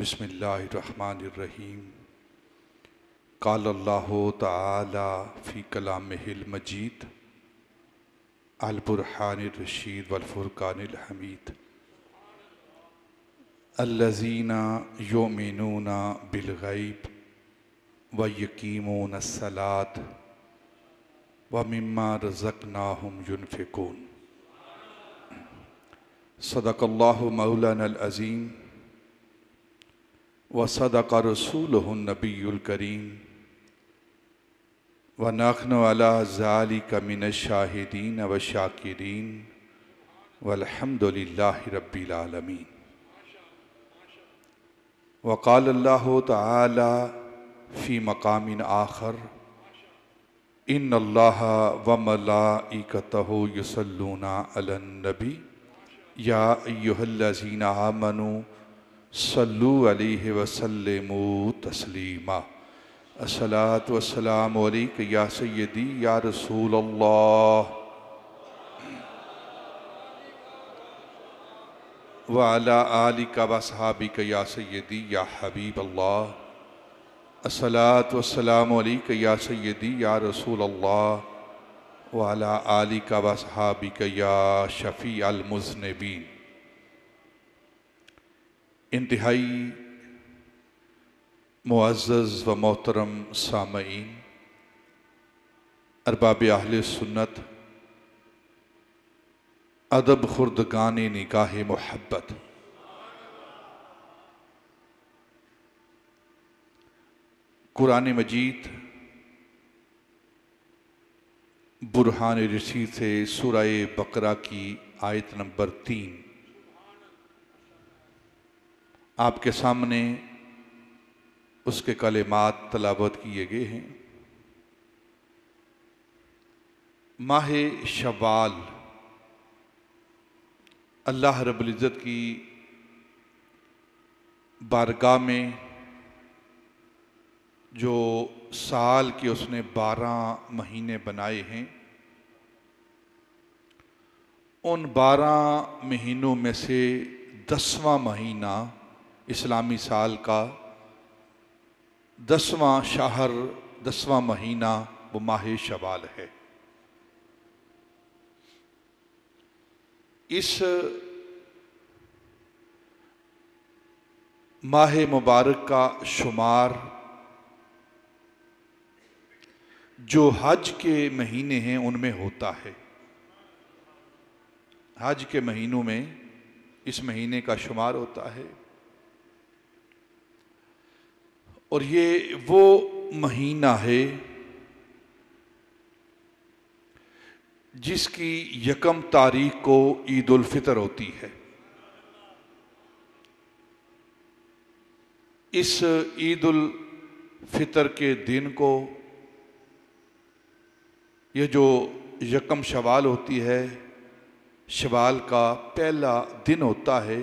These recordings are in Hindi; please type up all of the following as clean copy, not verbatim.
बिस्मिल्लाहिर्रहमानिर्रहीम। क़ालल्लाहु तआला फ़ी कलामिहिल मजीद अल बुरहानिर रशीद वल फुरक़ानिल हमीद अल्लज़ीना युमिनूना बिल गैब व यक़ीमूनस सलात व मिम्मा रज़क़नाहुम युनफ़िक़ून। सदक़ल्लाहु मौलानल अज़ीम व सदक़ रसूलुहुन नबियुल करीम व नहनु अला ज़ालिका मिनश शाहिदीन व शाकिरीन वल्हम्दुलिल्लाहि रब्बिल आलमीन। व क़ालल्लाहु तआला फ़ी मक़ामिन आख़र इन्नल्लाहा व मलाइकतहु युसल्लूना अलन नबी या अय्युहल्लज़ीना आमनू सल्लु अलैहि वसल्लिमू तस्लीमा। अस्सलातु वस्सलामु अलैका या सय्यदी या रसूल अल्लाह व अला आलिका व अस्हाबिका या सय्यदी या हबीब अल्लाह। अस्सलातु वस्सलामु अलैका या सय्यदी या रसूल अल्लाह व अला आलिका व अस्हाबिका या शफ़ी अल मुज़निबीन। इंतहाई मुअज़्ज़ज़ व मोहतरम सामईन, अरबाब अहले सुन्नत, अदब खुर्दगान निगाह मोहब्बत, कुरान मजीद बुरहान रशीद से सूरह बकरा की आयत नंबर 3 आपके सामने उसके कलिमात तलावत किए गए हैं। माह शवाल अल्लाह रब्बुल इज़्ज़त की बारगाह में जो साल के उसने 12 महीने बनाए हैं, उन 12 महीनों में से 10वां महीना इस्लामी साल का 10वां शहर 10वां महीना वो माह शवाल है। इस माह मुबारक का शुमार जो हज के महीने हैं उनमें होता है। हज के महीनों में इस महीने का शुमार होता है और ये वो महीना है जिसकी 1 तारीख को ईद उल फितर होती है। इस ईद उल फितर के दिन को ये जो 1 शवाल होती है, शवाल का पहला दिन होता है,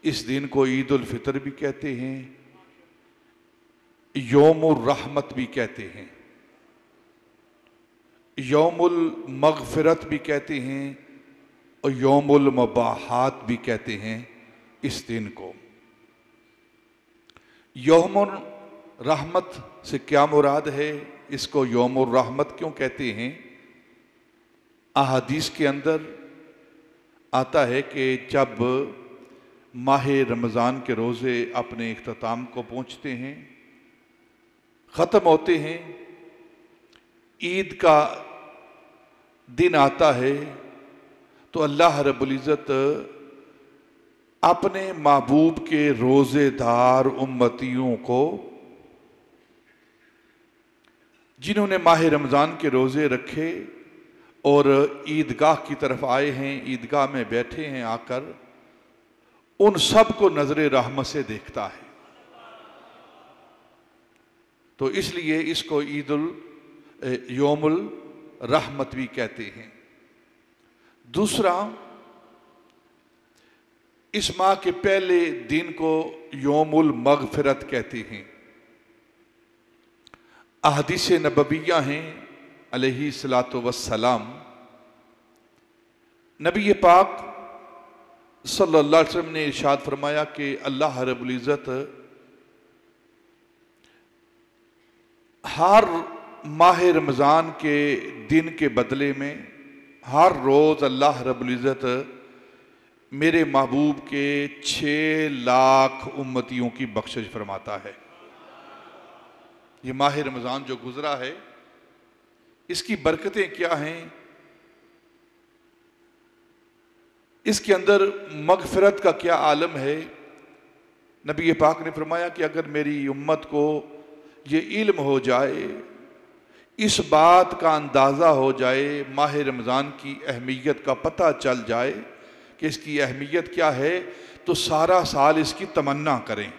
इस दिन को ईद उल फितर भी कहते हैं, यौमुर रहमत भी कहते हैं, यौमुल मग़फ़िरत भी कहते हैं और यौमुल मुबाहात भी कहते हैं। इस दिन को यौमुर रहमत से क्या मुराद है, इसको यौमुर रहमत क्यों कहते हैं? अहादीस के अंदर आता है कि जब माह रमज़ान के रोज़े अपने इख्तिताम को पहुँचते हैं, ख़त्म होते हैं, ईद का दिन आता है, तो अल्लाह रब्बुल इज़्ज़त अपने महबूब के रोज़ेदार उम्मतियों को, जिन्होंने माह रमज़ान के रोज़े रखे और ईदगाह की तरफ आए हैं, ईदगाह में बैठे हैं आकर, उन सब को नज़र रहमत से देखता है। तो इसलिए इसको यौमुल रहमत भी कहते हैं। दूसरा, इस माह के पहले दिन को यौमुल मग़फ़िरत कहते हैं। अहदीस नबविय्या हैं अलैहिस्सलातु वस्सलाम, नबी पाक सल्लल्लाहु अलैहि वसल्लम ने इरशाद फरमाया कि अल्लाह रब्बुल इज़्ज़त हर माह रमज़ान के दिन के बदले में हर रोज़ अल्लाह रब्बुल इज़्ज़त मेरे महबूब के 6 लाख उम्मतियों की बख्शिश फरमाता है। ये माह रमज़ान जो गुज़रा है इसकी बरकतें क्या हैं, इसके अंदर मगफिरत का क्या आलम है। नबी पाक ने फरमाया कि अगर मेरी उम्मत को ये इल्म हो जाए, इस बात का अंदाज़ा हो जाए, माह रमज़ान की अहमियत का पता चल जाए कि इसकी अहमियत क्या है, तो सारा साल इसकी तमन्ना करें,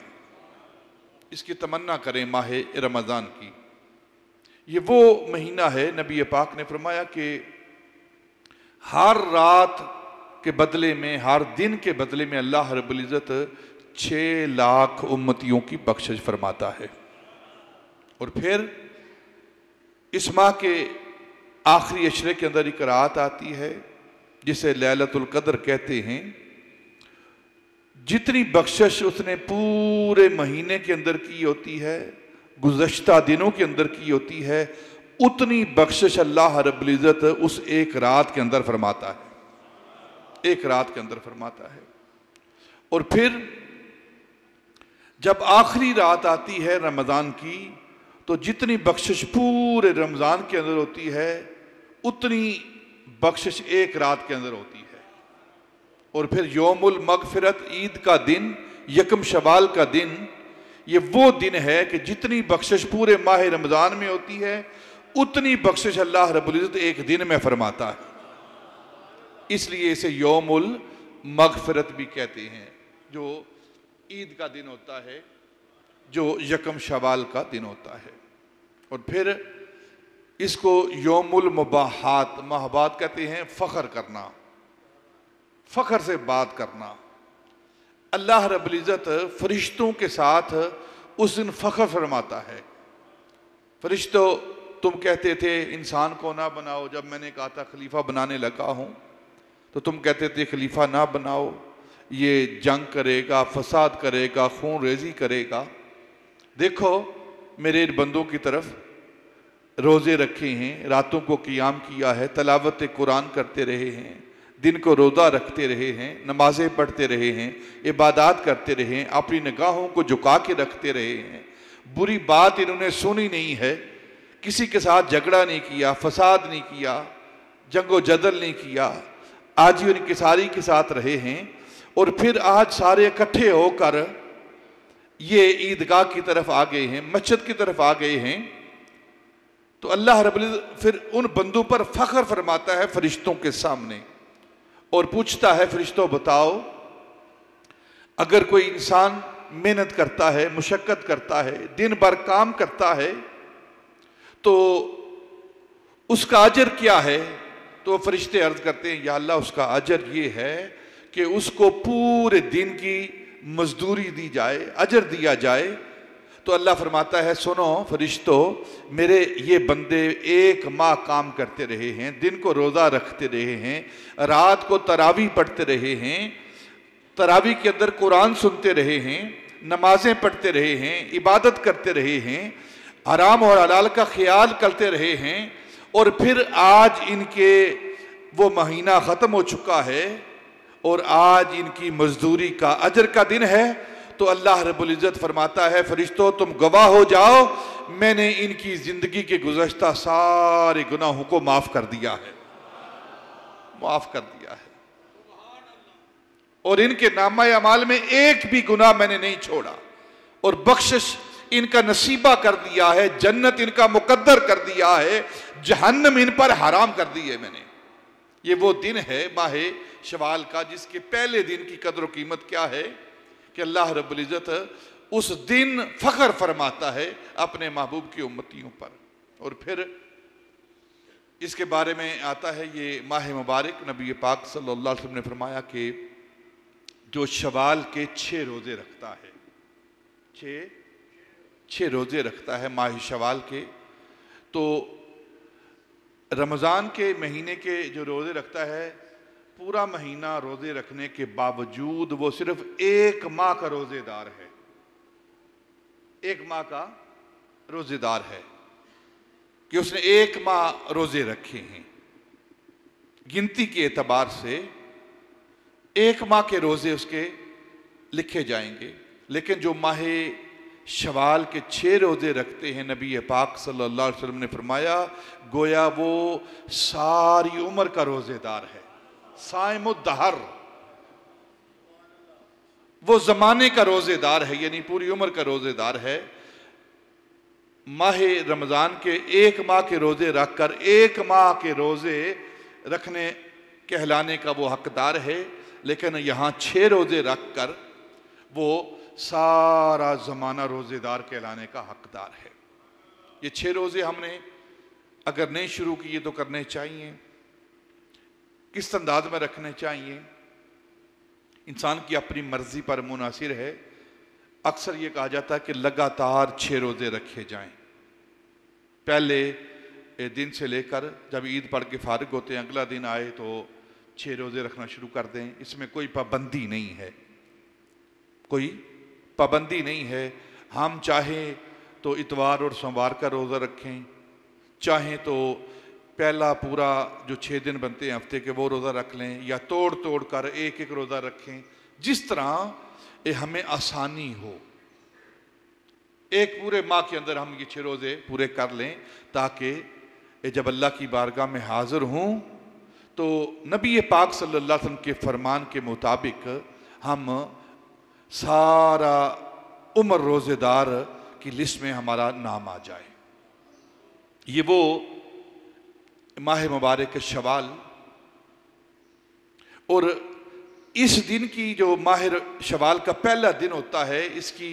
इसकी तमन्ना करें माह रमज़ान की। ये वो महीना है, नबी पाक ने फरमाया कि हर रात के बदले में, हर दिन के बदले में अल्लाह रब्बुल इज़्ज़त 6 लाख उम्मतियों की बख्शिश फरमाता है। और फिर इस माह के आखिरी अशरे के अंदर एक रात आती है जिसे लैलतुल कद्र कहते हैं। जितनी बख्शिश उसने पूरे महीने के अंदर की होती है, गुज़श्ता दिनों के अंदर की होती है, उतनी बख्शिश अल्लाह रब्बुल इज़्ज़त उस एक रात के अंदर फरमाता है, एक रात के अंदर फरमाता है। और फिर जब आखिरी रात आती है रमज़ान की, तो जितनी बख्शिश पूरे रमज़ान के अंदर होती है उतनी बख्शिश एक रात के अंदर होती है। और फिर यौमुल मगफिरत, ईद का दिन, यकम शवाल का दिन, ये वो दिन है कि जितनी बख्शिश पूरे माह रमज़ान में होती है उतनी बख्शिश अल्लाह रब्बुल इज़्ज़त एक दिन में फरमाता है। इसलिए इसे यौमुल मगफिरत भी कहते हैं, जो ईद का दिन होता है, जो यकम शवाल का दिन होता है। और फिर इसको यौमुल मुबाहात, महबात कहते हैं, फ़ख्र करना, फ़ख्र से बात करना। अल्लाह रब्बुल इज़्ज़त फरिश्तों के साथ उस दिन फ़ख्र फरमाता है। फरिश्तों, तुम कहते थे इंसान को ना बनाओ, जब मैंने कहा था खलीफा बनाने लगा हूँ तो तुम कहते थे खलीफा ना बनाओ, ये जंग करेगा, फसाद करेगा, खून रेजी करेगा। देखो मेरे इन बंदों की तरफ, रोज़े रखे हैं, रातों को क़ियाम किया है, तलावत कुरान करते रहे हैं, दिन को रोज़ा रखते रहे हैं, नमाज़ें पढ़ते रहे हैं, इबादत करते रहे हैं, अपनी निगाहों को झुका के रखते रहे हैं, बुरी बात इन्होंने सुनी नहीं है, किसी के साथ झगड़ा नहीं किया, फसाद नहीं किया, जंगो जदल नहीं किया, आज ही उनकी सारी के साथ रहे हैं। और फिर आज सारे इकट्ठे होकर ये ईदगाह की तरफ आ गए हैं, मस्जिद की तरफ आ गए हैं। तो अल्लाह रब्बुल इज़्ज़त फिर उन बंदों पर फ़ख्र फरमाता है फरिश्तों के सामने और पूछता है, फरिश्तों बताओ, अगर कोई इंसान मेहनत करता है, मुशक्क़त करता है, दिन भर काम करता है, तो उसका अजर क्या है? तो फरिश्ते अर्ज करते हैं, या अल्लाह, उसका अजर ये है कि उसको पूरे दिन की मजदूरी दी जाए, अजर दिया जाए। तो अल्लाह फरमाता है, सुनो फरिश्तों, मेरे ये बंदे 1 माह काम करते रहे हैं, दिन को रोज़ा रखते रहे हैं, रात को तरावी पढ़ते रहे हैं, तरावी के अंदर कुरान सुनते रहे हैं, नमाजें पढ़ते रहे हैं, इबादत करते रहे हैं, हराम और हलाल का ख्याल करते रहे हैं। और फिर आज इनके वो महीना ख़त्म हो चुका है और आज इनकी मजदूरी का अजर का दिन है। तो अल्लाह रब्बुल इज़्ज़त फरमाता है, फरिश्तों तुम गवाह हो जाओ, मैंने इनकी ज़िंदगी के गुज़श्ता सारे गुनाहों को माफ़ कर दिया है, माफ़ कर दिया है, और इनके नामा अमाल में एक भी गुनाह मैंने नहीं छोड़ा, और बख्शिश इनका नसीबा कर दिया है, जन्नत इनका मुकद्दर कर दिया है, जहन्नम इन पर हराम कर दी है मैंने। ये वो दिन है माह शवाल का, जिसके पहले दिन की कदर व कीमत क्या है कि अल्लाह रब्बुल इज़्ज़त उस दिन फ़ख्र फरमाता है अपने महबूब की उम्मतियों पर। और फिर इसके बारे में आता है ये माह मुबारक, नबी पाक सल्लल्लाहु अलैहि वसल्लम ने फरमाया कि जो शवाल के 6 रोज़े रखता है, 6 रोज़े रखता है माह शवाल के, तो रमज़ान के महीने के जो रोज़े रखता है पूरा महीना रोजे रखने के बावजूद वो सिर्फ 1 माह का रोजेदार है, 1 माह का रोजेदार है कि उसने 1 माह रोजे रखे हैं। गिनती के एतबार से 1 माह के रोजे उसके लिखे जाएंगे। लेकिन जो माह शवाल के 6 रोजे रखते हैं, नबी पाक सल्लल्लाहु अलैहि वसल्लम ने फरमाया गोया वो सारी उम्र का रोजेदार है, साइमुद्दहर, वो जमाने का रोजेदार है, यानी पूरी उम्र का रोजेदार है। माह रमजान के 1 माह के रोजे रखकर 1 माह के रोजे रखने कहलाने का वो हकदार है। लेकिन यहाँ 6 रोजे रखकर वो सारा जमाना रोजेदार कहलाने का हकदार है। ये 6 रोजे हमने अगर नहीं शुरू किए तो करने चाहिए। किस अंदाज में रखने चाहिए? इंसान की अपनी मर्जी पर मुनासिर है। अक्सर ये कहा जाता है कि लगातार 6 रोजे रखे जाएं। पहले दिन से लेकर जब ईद पढ़ के फारिग होते हैं, अगला दिन आए तो 6 रोजे रखना शुरू कर दें। इसमें कोई पाबंदी नहीं है, कोई पाबंदी नहीं है। हम चाहें तो इतवार और सोमवार का रोज़ा रखें, चाहें तो पहला पूरा जो 6 दिन बनते हैं हफ्ते के वो रोज़ा रख लें, या तोड़ तोड़ कर 1-1 रोज़ा रखें, जिस तरह हमें आसानी हो। एक पूरे माह के अंदर हम ये 6 रोज़े पूरे कर लें ताकि जब अल्लाह की बारगाह में हाजिर हों तो नबी पाक सल्लल्लाहु अलैहि वसल्लम के फरमान के मुताबिक हम सारा उम्र रोजेदार की लिस्ट में हमारा नाम आ जाए। ये वो माह मुबारक शवाल, और इस दिन की जो माह शवाल का पहला दिन होता है, इसकी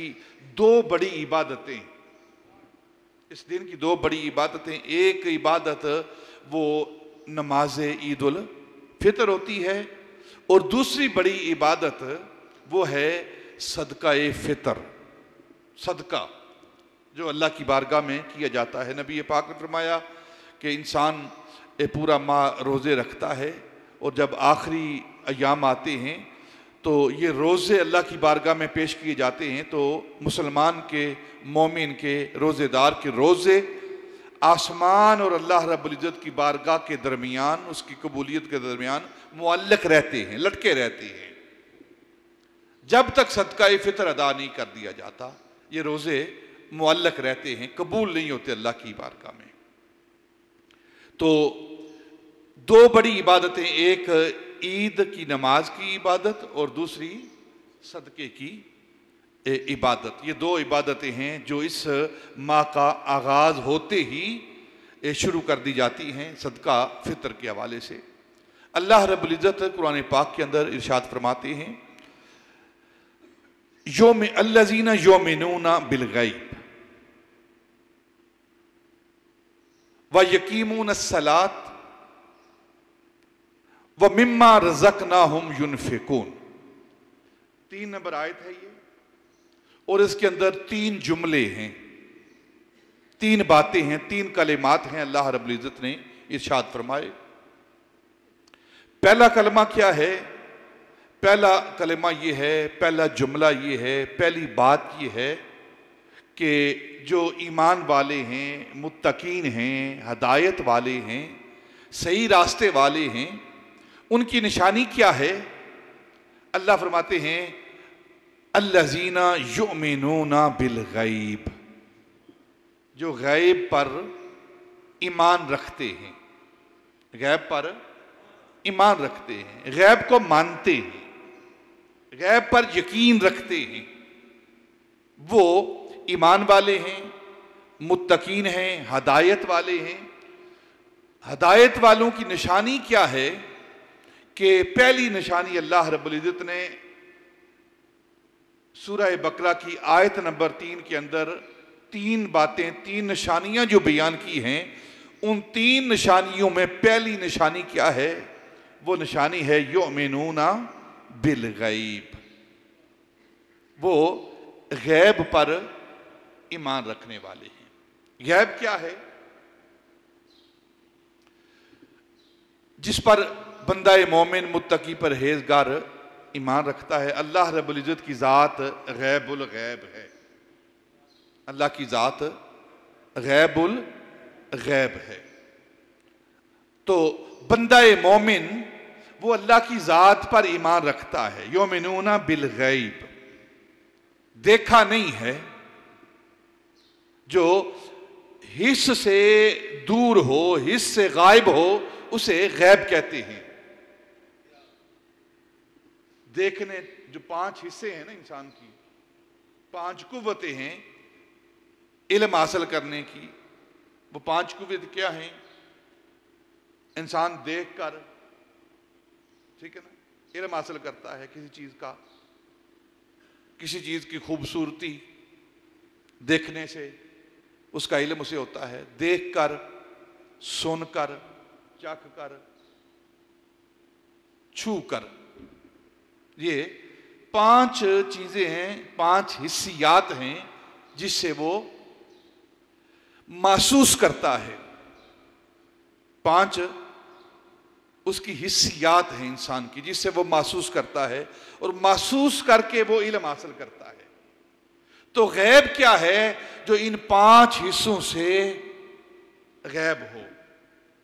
2 बड़ी इबादतें, इस दिन की 2 बड़ी इबादतें। एक इबादत वो नमाज ईद उल फितर होती है, और दूसरी बड़ी इबादत वो है सदका ए फितर, सदका जो अल्लाह की बारगाह में किया जाता है। नबी पाक ने फरमाया कि इंसान पूरा माह रोज़े रखता है, और जब आखिरी अयाम आते हैं तो ये रोज़े अल्लाह की बारगाह में पेश किए जाते हैं। तो मुसलमान के, मोमिन के, रोज़ेदार के रोज़े आसमान और अल्लाह रब्बुल इज़्ज़त की बारगाह के दरमियान, उसकी कबूलियत के दरमियान मुअल्लक रहते हैं, लटके रहते हैं, जब तक सदका फितर अदा नहीं कर दिया जाता। ये रोज़े मुअल्लक रहते हैं, कबूल नहीं होते अल्लाह की बारगाह में। तो 2 बड़ी इबादतें, एक ईद की नमाज की इबादत और दूसरी सदके की इबादत। ये 2 इबादतें हैं जो इस माह का आगाज़ होते ही शुरू कर दी जाती हैं सदका फितर के हवाले से। अल्लाह रब्बुल इज़्ज़त कुरान पाक के अंदर इरशाद फरमाते हैं योम अल्लज़ीना युमिनूना बिल गैब व यकीमून सलात व मिम्मा रज़क़नाहुम युनफ़िकून। 3 नंबर आयत है ये, और इसके अंदर 3 जुमले हैं, 3 बातें हैं, 3 कलिमात हैं। अल्लाह रब्बुल इज़्ज़त ने इरशाद फरमाए। पहला कलमा क्या है? पहला कलमा ये है, पहला जुमला ये है, पहली बात ये है कि जो ईमान वाले हैं, मुत्तकीन हैं, हदायत वाले हैं, सही रास्ते वाले हैं, उनकी निशानी क्या है? अल्लाह फरमाते हैं अल्लज़ीना युमिनूना बिल गैब, जो गैब पर ईमान रखते हैं, गैब पर ईमान रखते हैं, गैब को मानते हैं, गैब पर यकीन रखते हैं, वो ईमान वाले हैं, मुत्तकीन हैं, हदायत वाले हैं। हदायत वालों की निशानी क्या है? कि पहली निशानी अल्लाह रब्बुल इज़्ज़त ने सूरह बकरा की आयत नंबर 3 के अंदर 3 बातें, 3 निशानियां जो बयान की हैं, उन 3 निशानियों में पहली निशानी क्या है? वो निशानी है युमिनूना बिल गैब, वो गैब पर ईमान रखने वाले हैं। गैब क्या है? जिस पर बंदा मोमिन मुत्तकी परहेज़गार ईमान रखता है अल्लाह रब्बुल इज़्ज़त की ज़ात गैबुल गैब है। अल्लाह की ज़ात गैबुल गैब है। तो बंदा मोमिन वो अल्लाह की ज़ात पर ईमान रखता है। युमिनूना बिल गैब, देखा नहीं है, जो हिस्स से दूर हो, हिस्स से गायब हो, उसे गैब कहते हैं। देखने जो 5 हिस्से हैं ना इंसान की, 5 कुव्वतें हैं इल्म हासिल करने की, वो 5 कुव्वत क्या हैं? इंसान देख कर, ठीक है ना, इल्म हासिल करता है किसी चीज का, किसी चीज की खूबसूरती देखने से उसका इल्म उसे होता है। देख कर, सुनकर, चख कर, छू कर, ये 5 चीजें हैं, 5 हिस्सियात हैं जिससे वो महसूस करता है। 5 उसकी हिस्सियात हैं इंसान की जिससे वो महसूस करता है, और महसूस करके वो इल्म हासिल करता है। तो गैब क्या है? जो इन 5 हिस्सों से गैब हो,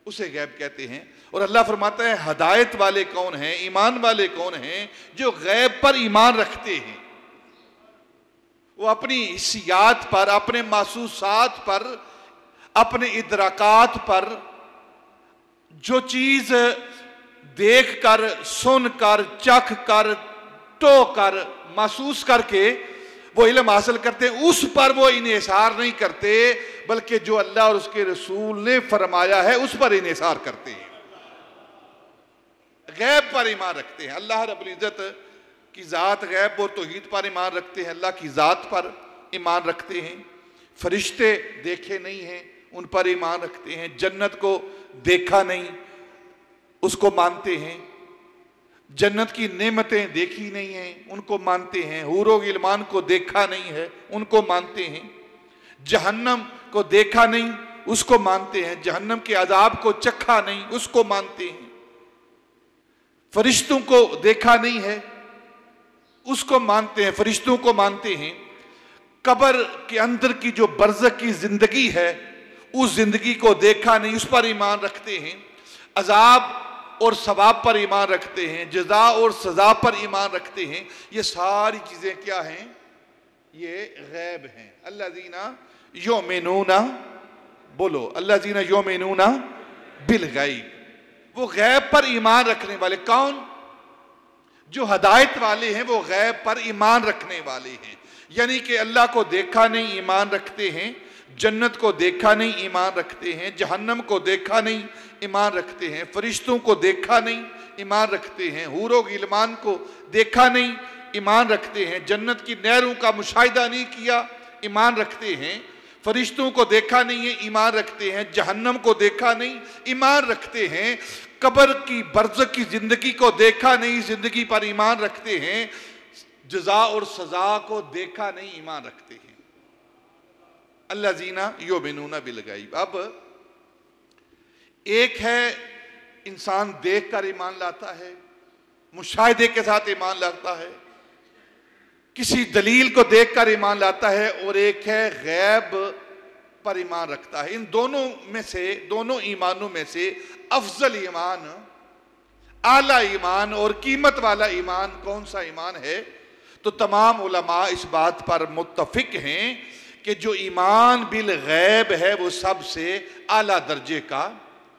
उसे गैब कहते हैं। और अल्लाह फरमाता है हदायत वाले कौन हैं, ईमान वाले कौन हैं? जो गैब पर ईमान रखते हैं। वो अपनी हिस्सियात पर, अपने महसूसात पर, अपने इदराकात पर जो चीज देख कर, सुन कर, चख कर, टो कर, महसूस करके वो इल्म हासिल करते हैं, उस पर वो इन्हिसार नहीं करते, बल्कि जो अल्लाह और उसके रसूल ने फरमाया है उस पर इन्हिसार करते हैं। गैब पर ईमान रखते हैं। अल्लाह रब्बुल इज़्ज़त की ज़ात गैब और तौहीद पर ईमान रखते हैं, अल्लाह की ज़ात पर ईमान रखते हैं। फरिश्ते देखे नहीं हैं, उन पर ईमान रखते हैं। जन्नत को देखा नहीं, उसको मानते हैं। जन्नत की नेमतें देखी नहीं हैं, उनको मानते हैं। हूरो गिलमान को देखा नहीं है, उनको मानते हैं। जहन्नम को देखा नहीं, उसको मानते हैं। जहन्नम के अजाब को चखा नहीं, उसको मानते हैं। फरिश्तों को देखा नहीं है, उसको मानते हैं, फरिश्तों को मानते हैं। कब्र के अंदर की जो बरज़ख की जिंदगी है, उस जिंदगी को देखा नहीं, उस पर ईमान रखते हैं। अजाब और सवाब पर ईमान रखते हैं, जज़ा और सज़ा पर ईमान रखते हैं। ये सारी चीजें क्या हैं? ये गैब हैं। अल्लज़ीना युमिनूना, बोलो अल्लज़ीना युमिनूना बिल गैब। वो गैब पर ईमान रखने वाले कौन? जो हदायत वाले हैं, वो गैब पर ईमान रखने वाले हैं। यानी कि अल्लाह को देखा नहीं, ईमान रखते हैं। जन्नत को देखा नहीं, ईमान रखते हैं। जहन्नम को देखा नहीं, ईमान रखते हैं। फरिश्तों को देखा नहीं, ईमान रखते हैं। हूरो गिलमान को देखा नहीं, ईमान रखते हैं। जन्नत की नहरों का मुशाहिदा नहीं किया, ईमान रखते हैं। फरिश्तों को देखा नहीं है, ईमान रखते हैं। जहन्नम को देखा नहीं, ईमान रखते हैं। कब्र की बरज़ख की जिंदगी को देखा नहीं, जिंदगी पर ईमान रखते हैं। जज़ा और सज़ा को देखा नहीं, ईमान रखते हैं। अल्लज़ीना युमिनूना बिल गैब। अब एक है इंसान देख कर ईमान लाता है, मुशाहिदे के साथ ईमान लाता है, किसी दलील को देखकर ईमान लाता है, और एक है गैब पर ईमान रखता है। इन दोनों में से, दोनों ईमानों में से अफजल ईमान, आला ईमान और कीमत वाला ईमान कौन सा ईमान है? तो तमाम उलमा इस बात पर मुत्तफिक हैं कि जो ईमान बिल गैब है वो सबसे आला दर्जे का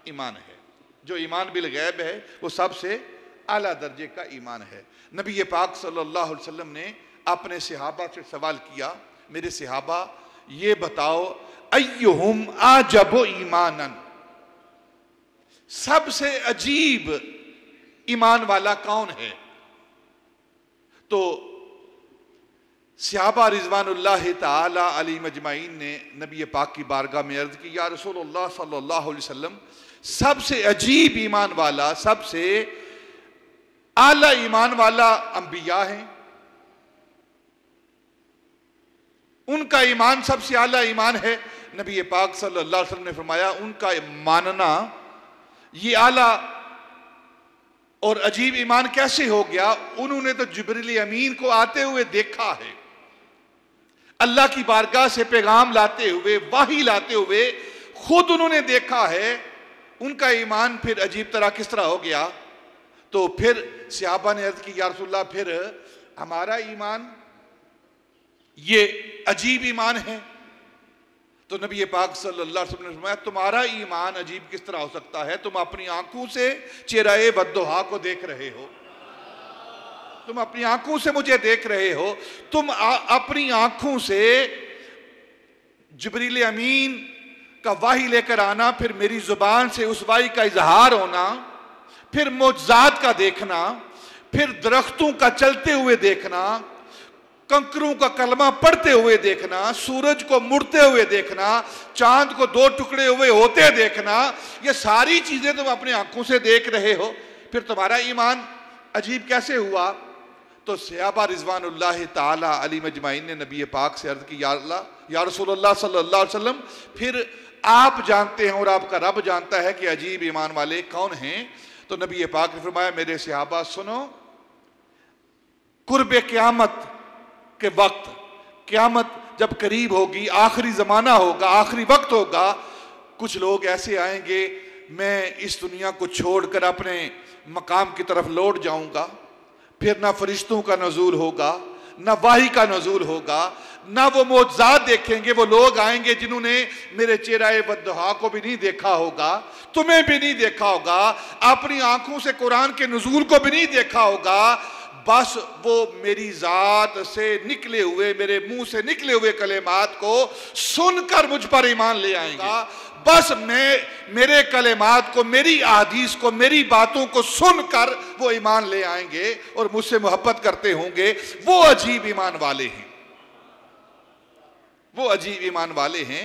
ईमान है। जो ईमान बिल गैब है वो सबसे आला दर्जे का ईमान है। नबी पाक सल्लल्लाहु अलैहि वसल्लम ने अपने सहाबा से सवाल किया, मेरे सहाबा ये बताओ, अय्युहुम आजबु ईमानन, सबसे अजीब ईमान वाला कौन है? तो सहाबा रिज़वानुल्लाहि ताला अलैहिम अजमाइन ने नबी पाक की बारगाह में अर्ज की, या रसूलुल्लाह सल्लल्लाहु अलैहि वसल्लम, सबसे अजीब ईमान वाला, सबसे आला ईमान वाला अंबिया हैं, उनका ईमान सबसे आला ईमान है। नबी पाक सल्लल्लाहु अलैहि वसल्लम ने फरमाया, उनका मानना ये आला और अजीब ईमान कैसे हो गया? उन्होंने तो जिब्रील अमीन को आते हुए देखा है, अल्लाह की बारगाह से पैगाम लाते हुए, वाही लाते हुए खुद उन्होंने देखा है। उनका ईमान फिर अजीब तरह किस तरह हो गया? तो फिर सहाबा ने अर्ज की, या रसूलल्लाह, फिर हमारा ईमान ये अजीब ईमान है। तो नबी पाक सल्लल्लाहु अलैहि वसल्लम ने फरमाया, तुम्हारा ईमान अजीब किस तरह हो सकता है? तुम अपनी आंखों से चेहरे वद्दुहा को देख रहे हो, तुम अपनी आंखों से मुझे देख रहे हो, तुम अपनी आंखों से जिब्रील अमीन का वाही लेकर आना, फिर मेरी जुबान से उस वाही का इजहार होना, फिर मौजज़ात का देखना, फिर दरख्तों का चलते हुए देखना, कंकरों का कलमा पढ़ते हुए देखना, सूरज को मुड़ते हुए देखना, चांद को दो टुकड़े हुए होते देखना, ये सारी चीजें तुम अपनी आंखों से देख रहे हो, फिर तुम्हारा ईमान अजीब कैसे हुआ? तो सहाबा रिजवानुल्लाह ताला अलैहिम अजमाइन ने नबी पाक से अर्ज की, या अल्लाह, या रसूलुल्लाह सल्लल्लाहु अलैहि वसल्लम, फिर आप जानते हैं और आपका रब जानता है कि अजीब ईमान वाले कौन हैं? तो नबी पाक ने फरमाया, मेरे सहाबा सुनो, कुर्बे क़यामत के वक्त, क़यामत जब करीब होगी, आखिरी ज़माना होगा, आखिरी वक्त होगा, कुछ लोग ऐसे आएंगे, मैं इस दुनिया को छोड़कर अपने मकाम की तरफ लौट जाऊंगा, फिर ना फरिश्तों का नज़ूल होगा, ना वाही का नज़ूल होगा, ना वो मौजज़ात देखेंगे। वो लोग आएंगे जिन्होंने मेरे चेहरे वद्दुहा को भी नहीं देखा होगा, तुम्हें भी नहीं देखा होगा, अपनी आंखों से कुरान के नज़ूल को भी नहीं देखा होगा, बस वो मेरी जात से निकले हुए, मेरे मुंह से निकले हुए कलेमात को सुनकर मुझ पर ईमान ले आएंगे। बस मेरे कलेमात को, मेरी अहादीस को, मेरी बातों को सुनकर वो ईमान ले आएंगे और मुझसे मोहब्बत करते होंगे। वो अजीब ईमान वाले हैं, वो अजीब ईमान वाले हैं।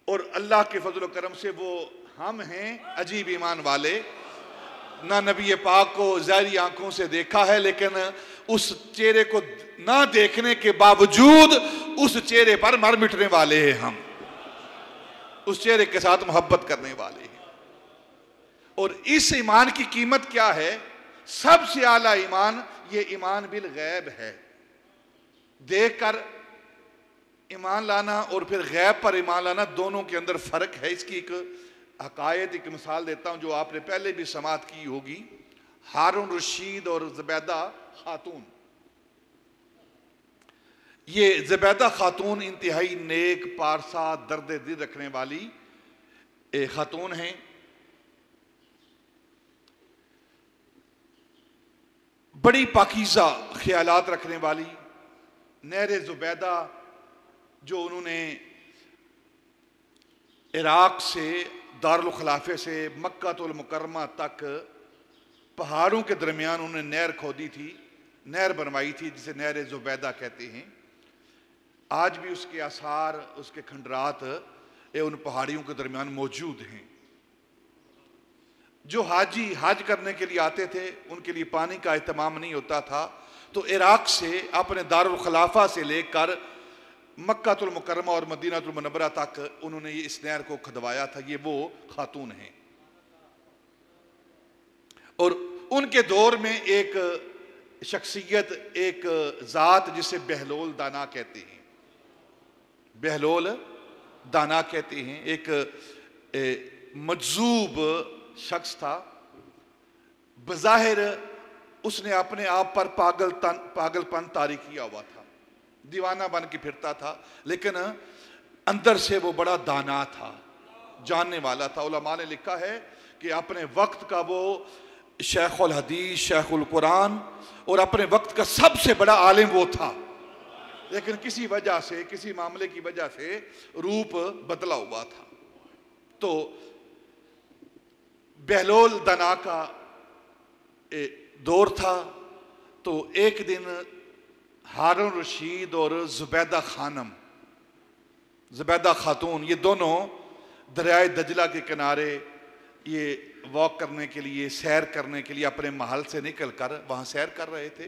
और अल्लाह के फजल करम से वो हम हैं अजीब ईमान वाले। ना नबी पाक को ज़ाहिरी आंखों से देखा है, लेकिन उस चेहरे को ना देखने के बावजूद उस चेहरे पर मर मिटने वाले हैं हम, उस चेहरे के साथ मोहब्बत करने वाले हैं। और इस ईमान की कीमत क्या है? सबसे आला ईमान ये ईमान बिल गैब है। देख कर ईमान लाना और फिर गैब पर ईमान लाना, दोनों के अंदर फर्क है। इसकी एक हकायत, एक मिसाल देता हूं जो आपने पहले भी समात की होगी। हारून रशीद और ज़ुबैदा खातून, ये ज़ुबैदा खातून इंतहाई नेक, पारसा, दर्द दिल रखने वाली खातून हैं। बड़ी पाकीज़ा ख्यालात रखने वाली। नहर ज़ुबैदा जो उन्होंने इराक से, दारुल खिलाफे से मक्कातुल मुकर्रमा तक पहाड़ों के दरमियान उन्होंने नहर खोदी थी, नहर बनवाई थी, जिसे नहर ज़ुबैदा कहते हैं। आज भी उसके आसार, उसके खंडरात उन पहाड़ियों के दरमियान मौजूद हैं। जो हाजी हज करने के लिए आते थे, उनके लिए पानी का एहतमाम नहीं होता था, तो इराक से, अपने दारुल खिलाफा से लेकर मक्कातुल मुकर्रमा और मदीनातुल मुनव्वरा तक उन्होंने ये इस नहर को खुदवाया था। ये वो खातून हैं। और उनके दौर में एक शख्सियत, एक ज़ात जिसे बहलोल दाना कहते हैं, बहलोल दाना कहते हैं, एक मजजूब शख्स था। बज़ाहिर उसने अपने आप पर पागलपन तारी किया हुआ था, दीवाना बन के फिरता था, लेकिन अंदर से वो बड़ा दाना था, जानने वाला था। उलमा ने लिखा है कि अपने वक्त का वो शेखुल हदीस, शेखुल कुरान और अपने वक्त का सबसे बड़ा आलिम वो था, लेकिन किसी वजह से, किसी मामले की वजह से रूप बदला हुआ था। तो बहलोल दाना का दौर था। तो एक दिन हारून रशीद और ज़ुबैदा खानम, ज़ुबैदा खातून, ये दोनों दरियाए दजला के किनारे ये वॉक करने के लिए, सैर करने के लिए अपने महल से निकल कर वहाँ सैर कर रहे थे।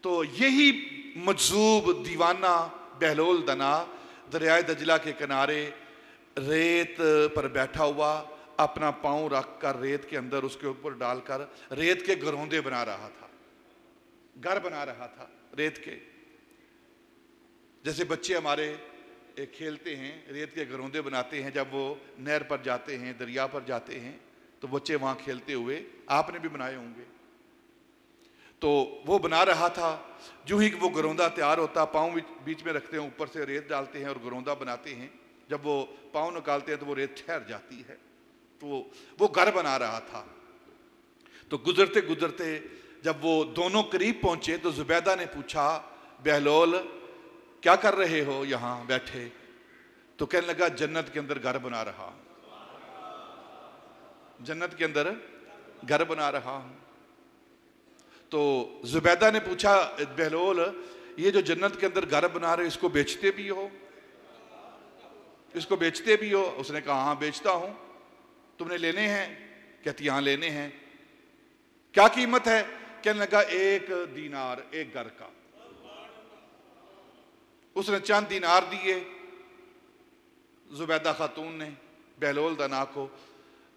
तो यही मजजूब दीवाना बहलोल दाना दरियाए दजला के किनारे रेत पर बैठा हुआ अपना पांव रख कर रेत के अंदर उसके ऊपर डालकर रेत के घरौंदे बना रहा था, घर बना रहा था रेत के। जैसे बच्चे हमारे खेलते हैं, रेत के घरौंदे बनाते हैं, जब वो नहर पर जाते हैं, दरिया पर जाते हैं, तो बच्चे वहाँ खेलते हुए, आपने भी बनाए होंगे। तो वो बना रहा था। जो ही वो घरौंदा तैयार होता, पाँव बीच में रखते हैं, ऊपर से रेत डालते हैं और घरौंदा बनाते हैं। जब वो पाँव निकालते हैं तो वो रेत ठहर जाती है। तो वो घर बना रहा था। तो गुजरते गुजरते जब वो दोनों करीब पहुंचे तो जुबैदा ने पूछा, बहलोल क्या कर रहे हो यहाँ बैठे? तो कहने लगा, जन्नत के अंदर घर बना रहा हूं, जन्नत के अंदर घर बना रहा हूं। तो जुबैदा ने पूछा, बहलोल ये जो जन्नत के अंदर घर बना रहे हो, इसको बेचते भी हो? इसको बेचते भी हो? उसने कहा, हाँ बेचता हूं। तुमने लेने हैं? कहती हाँ लेने हैं। क्या कीमत है? कहने लगा, 1 दीनार एक घर का। उसने चंद दीनार दिए जुबैदा खातून ने बहलोल दना को।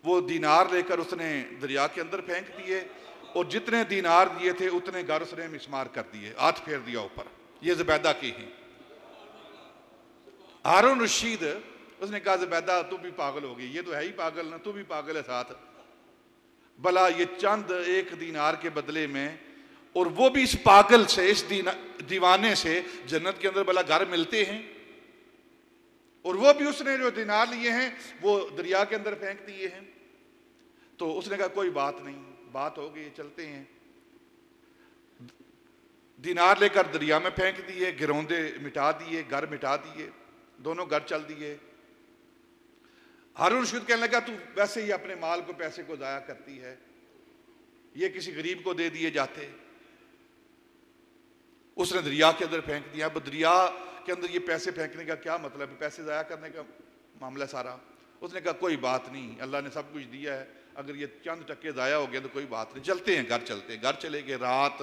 वो दीनार लेकर उसने दरिया के अंदर फेंक दिए और जितने दीनार दिए थे उतने घर उसने मिसमार कर दिए, हाथ फेर दिया ऊपर। ये जुबैदा की हैं। हारून रशीद उसने कहा, जुबैदा तू भी पागल हो गई, ये तो है ही पागल ना, तू भी पागल है साथ। भला ये चंद 1 दीनार के बदले में, और वो भी इस पागल से, इस दीवाने से जन्नत के अंदर भला घर मिलते हैं? और वो भी उसने जो दीनार लिए हैं वो दरिया के अंदर फेंक दिए हैं। तो उसने कहा, कोई बात नहीं, बात हो गई, चलते हैं। दीनार लेकर दरिया में फेंक दिए, घरौंदे मिटा दिए, घर मिटा दिए, दोनों घर चल दिए। हारून रशीद कहने लगा, तू वैसे ही अपने माल को, पैसे को जाया करती है, ये किसी गरीब को दे दिए जाते। उसने दरिया के अंदर फेंक दिया। अब दरिया के अंदर ये पैसे फेंकने का क्या मतलब है? पैसे जाया करने का मामला सारा। उसने कहा, कोई बात नहीं, अल्लाह ने सब कुछ दिया है, अगर ये चंद टक्के जाया हो गया तो कोई बात नहीं, चलते हैं घर। चलते हैं घर, चले गए। रात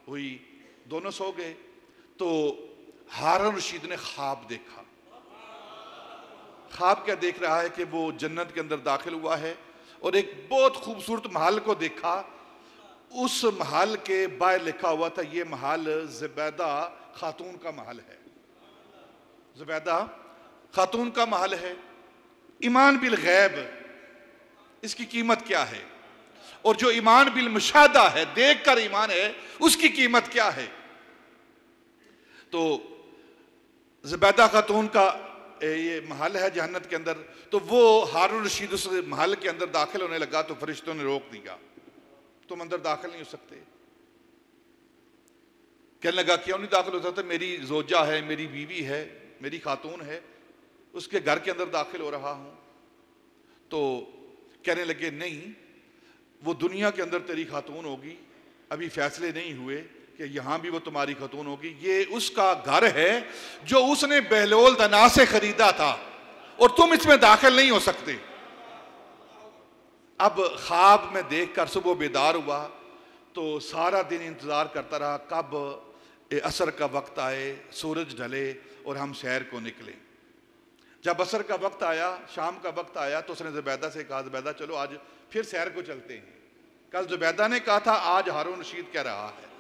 हुई, दोनों सो गए। तो हारून रशीद ने ख्वाब देखा। ख्वाब क्या देख रहा है कि वो जन्नत के अंदर दाखिल हुआ है और एक बहुत खूबसूरत महल को देखा। उस महल के बाहर लिखा हुआ था, ये महल जुबैदा खातून का महल है, जुबैदा खातून का महल है। ईमान बिल गैब, इसकी कीमत क्या है? और जो ईमान बिल मुशाहदा है, देख कर ईमान है, उसकी कीमत क्या है? तो जुबैदा खातून का ये महल है जन्नत के अंदर। तो वो हारून रशीद उस महल के अंदर दाखिल होने लगा तो फरिश्तों ने रोक दिया, तुम अंदर दाखिल नहीं हो सकते। कहने लगा, क्यों नहीं दाखिल हो सकते? मेरी जोजा है, मेरी बीवी है, मेरी खातून है, उसके घर के अंदर दाखिल हो रहा हूं। तो कहने लगे, नहीं, वो दुनिया के अंदर तेरी खातून होगी, अभी फैसले नहीं हुए कि यहां भी वो तुम्हारी खातून होगी। ये उसका घर है जो उसने बहलोल दना से खरीदा था और तुम इसमें दाखिल नहीं हो सकते। अब ख्वाब में देखकर सुबह बेदार हुआ तो सारा दिन इंतजार करता रहा कब असर का वक्त आए, सूरज ढले और हम सैर को निकले। जब असर का वक्त आया, शाम का वक्त आया, तो उसने जुबैदा से कहा, जुबैदा चलो आज फिर सैर को चलते हैं। कल जुबैदा ने कहा था, आज हारून रशीद कह रहा है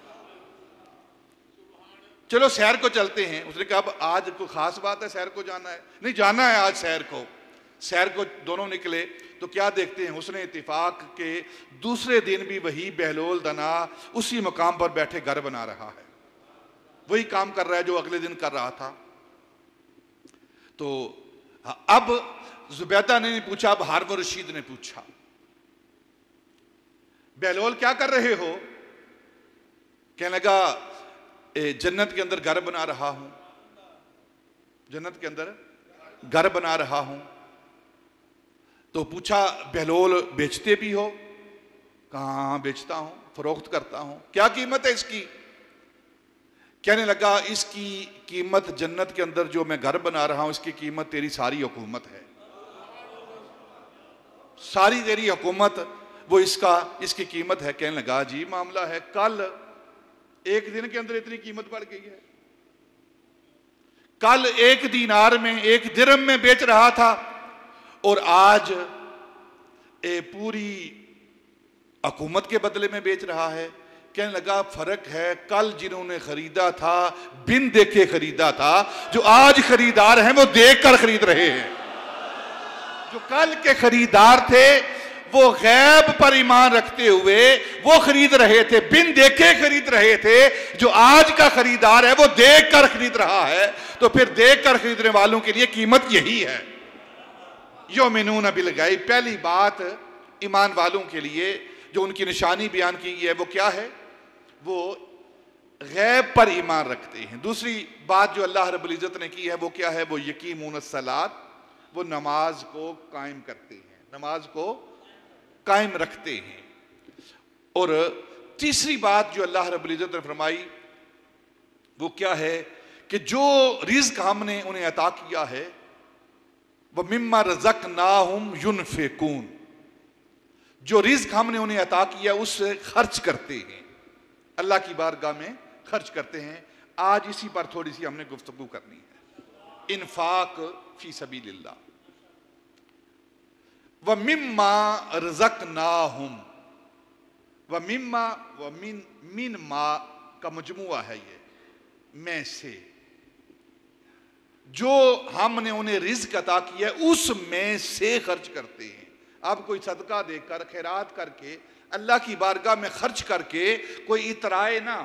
चलो सैर को चलते हैं। उसने कहा, अब आज कोई खास बात है, सैर को जाना है? नहीं, जाना है आज सैर को। सैर को दोनों निकले तो क्या देखते हैं, उसने इत्तिफाक के दूसरे दिन भी वही बहलोल दना उसी मकाम पर बैठे घर बना रहा है, वही काम कर रहा है जो अगले दिन कर रहा था। तो अब जुबैदा ने नहीं पूछा, अब हारून रशीद ने पूछा, बहलोल क्या कर रहे हो? कहने लगा, जन्नत के अंदर घर बना रहा हूं, जन्नत के अंदर घर बना रहा हूं। तो पूछा, बहलोल बेचते भी हो? कहाँ बेचता हूं, फरोख्त करता हूं। क्या कीमत है इसकी? कहने लगा, इसकी कीमत जन्नत के अंदर जो मैं घर बना रहा हूं, इसकी कीमत तेरी सारी हुकूमत है, सारी तेरी हुकूमत, वो इसकी कीमत है। कहने लगा, अजीब मामला है, कल एक दिन के अंदर इतनी कीमत बढ़ गई है। कल 1 दीनार में, 1 दिरहम में बेच रहा था और आज पूरी हुकूमत के बदले में बेच रहा है। कहने लगा फर्क है, कल जिन्होंने खरीदा था बिन देखे खरीदा था, जो आज खरीदार हैं वो देख कर खरीद रहे हैं। जो कल के खरीदार थे वो गैब पर ईमान रखते हुए वो खरीद रहे थे, बिन देखे खरीद रहे थे। जो आज का खरीदार है वो देख कर खरीद रहा है। तो फिर देख कर खरीदने वालों के लिए कीमत यही है। युमिनून बिल गैब, पहली बात ईमान वालों के लिए जो उनकी निशानी बयान की गई है वो क्या है? वो गैब पर ईमान रखते हैं। दूसरी बात जो अल्लाह रब्बुल इज्जत ने की है वो क्या है? वो यकीमुन सलात, वो नमाज को कायम करते हैं, नमाज को कायम रखते हैं। और तीसरी बात जो अल्लाह रब्बुल इज्जत ने फरमाई वो क्या है कि जो रिज़्क हमने उन्हें अता किया है वह मिम्मा रज़क़नाहुम युनफ़िकून, जो रिज़्क हमने उन्हें अता किया उससे खर्च करते हैं, अल्लाह की बारगाह में खर्च करते हैं। आज इसी पर थोड़ी सी हमने गुफ्तगू करनी है। इन्फाक फी सबीलिल्लाह, व मिम्मा रज़क़नाहुम, व मिम्मा व मिन मा का मजमुआ है ये, में से, जो हमने उन्हें रिज़्क अता किया है उसमें से खर्च करते हैं। अब कोई सदका देकर, खैरात करके, अल्लाह की बारगाह में खर्च करके कोई इतराए ना,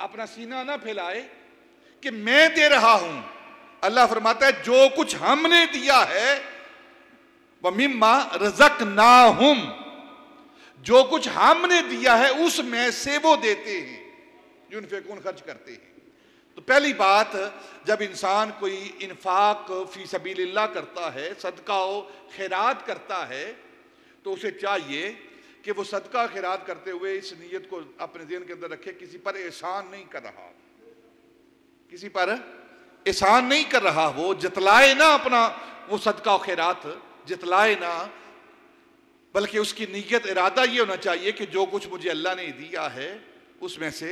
अपना सीना ना फैलाए कि मैं दे रहा हूं। अल्लाह फरमाता है जो कुछ हमने दिया है वह मिम्मा रज़क़नाहुम, जो कुछ हमने दिया है उसमें से वो देते हैं, युनफ़िकून खर्च करते हैं। तो पहली बात, जब इंसान कोई इन्फाक फी सबीलिल्लाह करता है, सदका व खैरात करता है, तो उसे चाहिए कि वो सदका खैरात करते हुए इस नीयत को अपने ज़हन के अंदर रखे, किसी पर एहसान नहीं कर रहा, किसी पर एहसान नहीं कर रहा। वो जतलाए ना अपना वो सदका व खैरात, जतलाए ना, बल्कि उसकी नीयत इरादा ये होना चाहिए कि जो कुछ मुझे अल्लाह ने दिया है उसमें से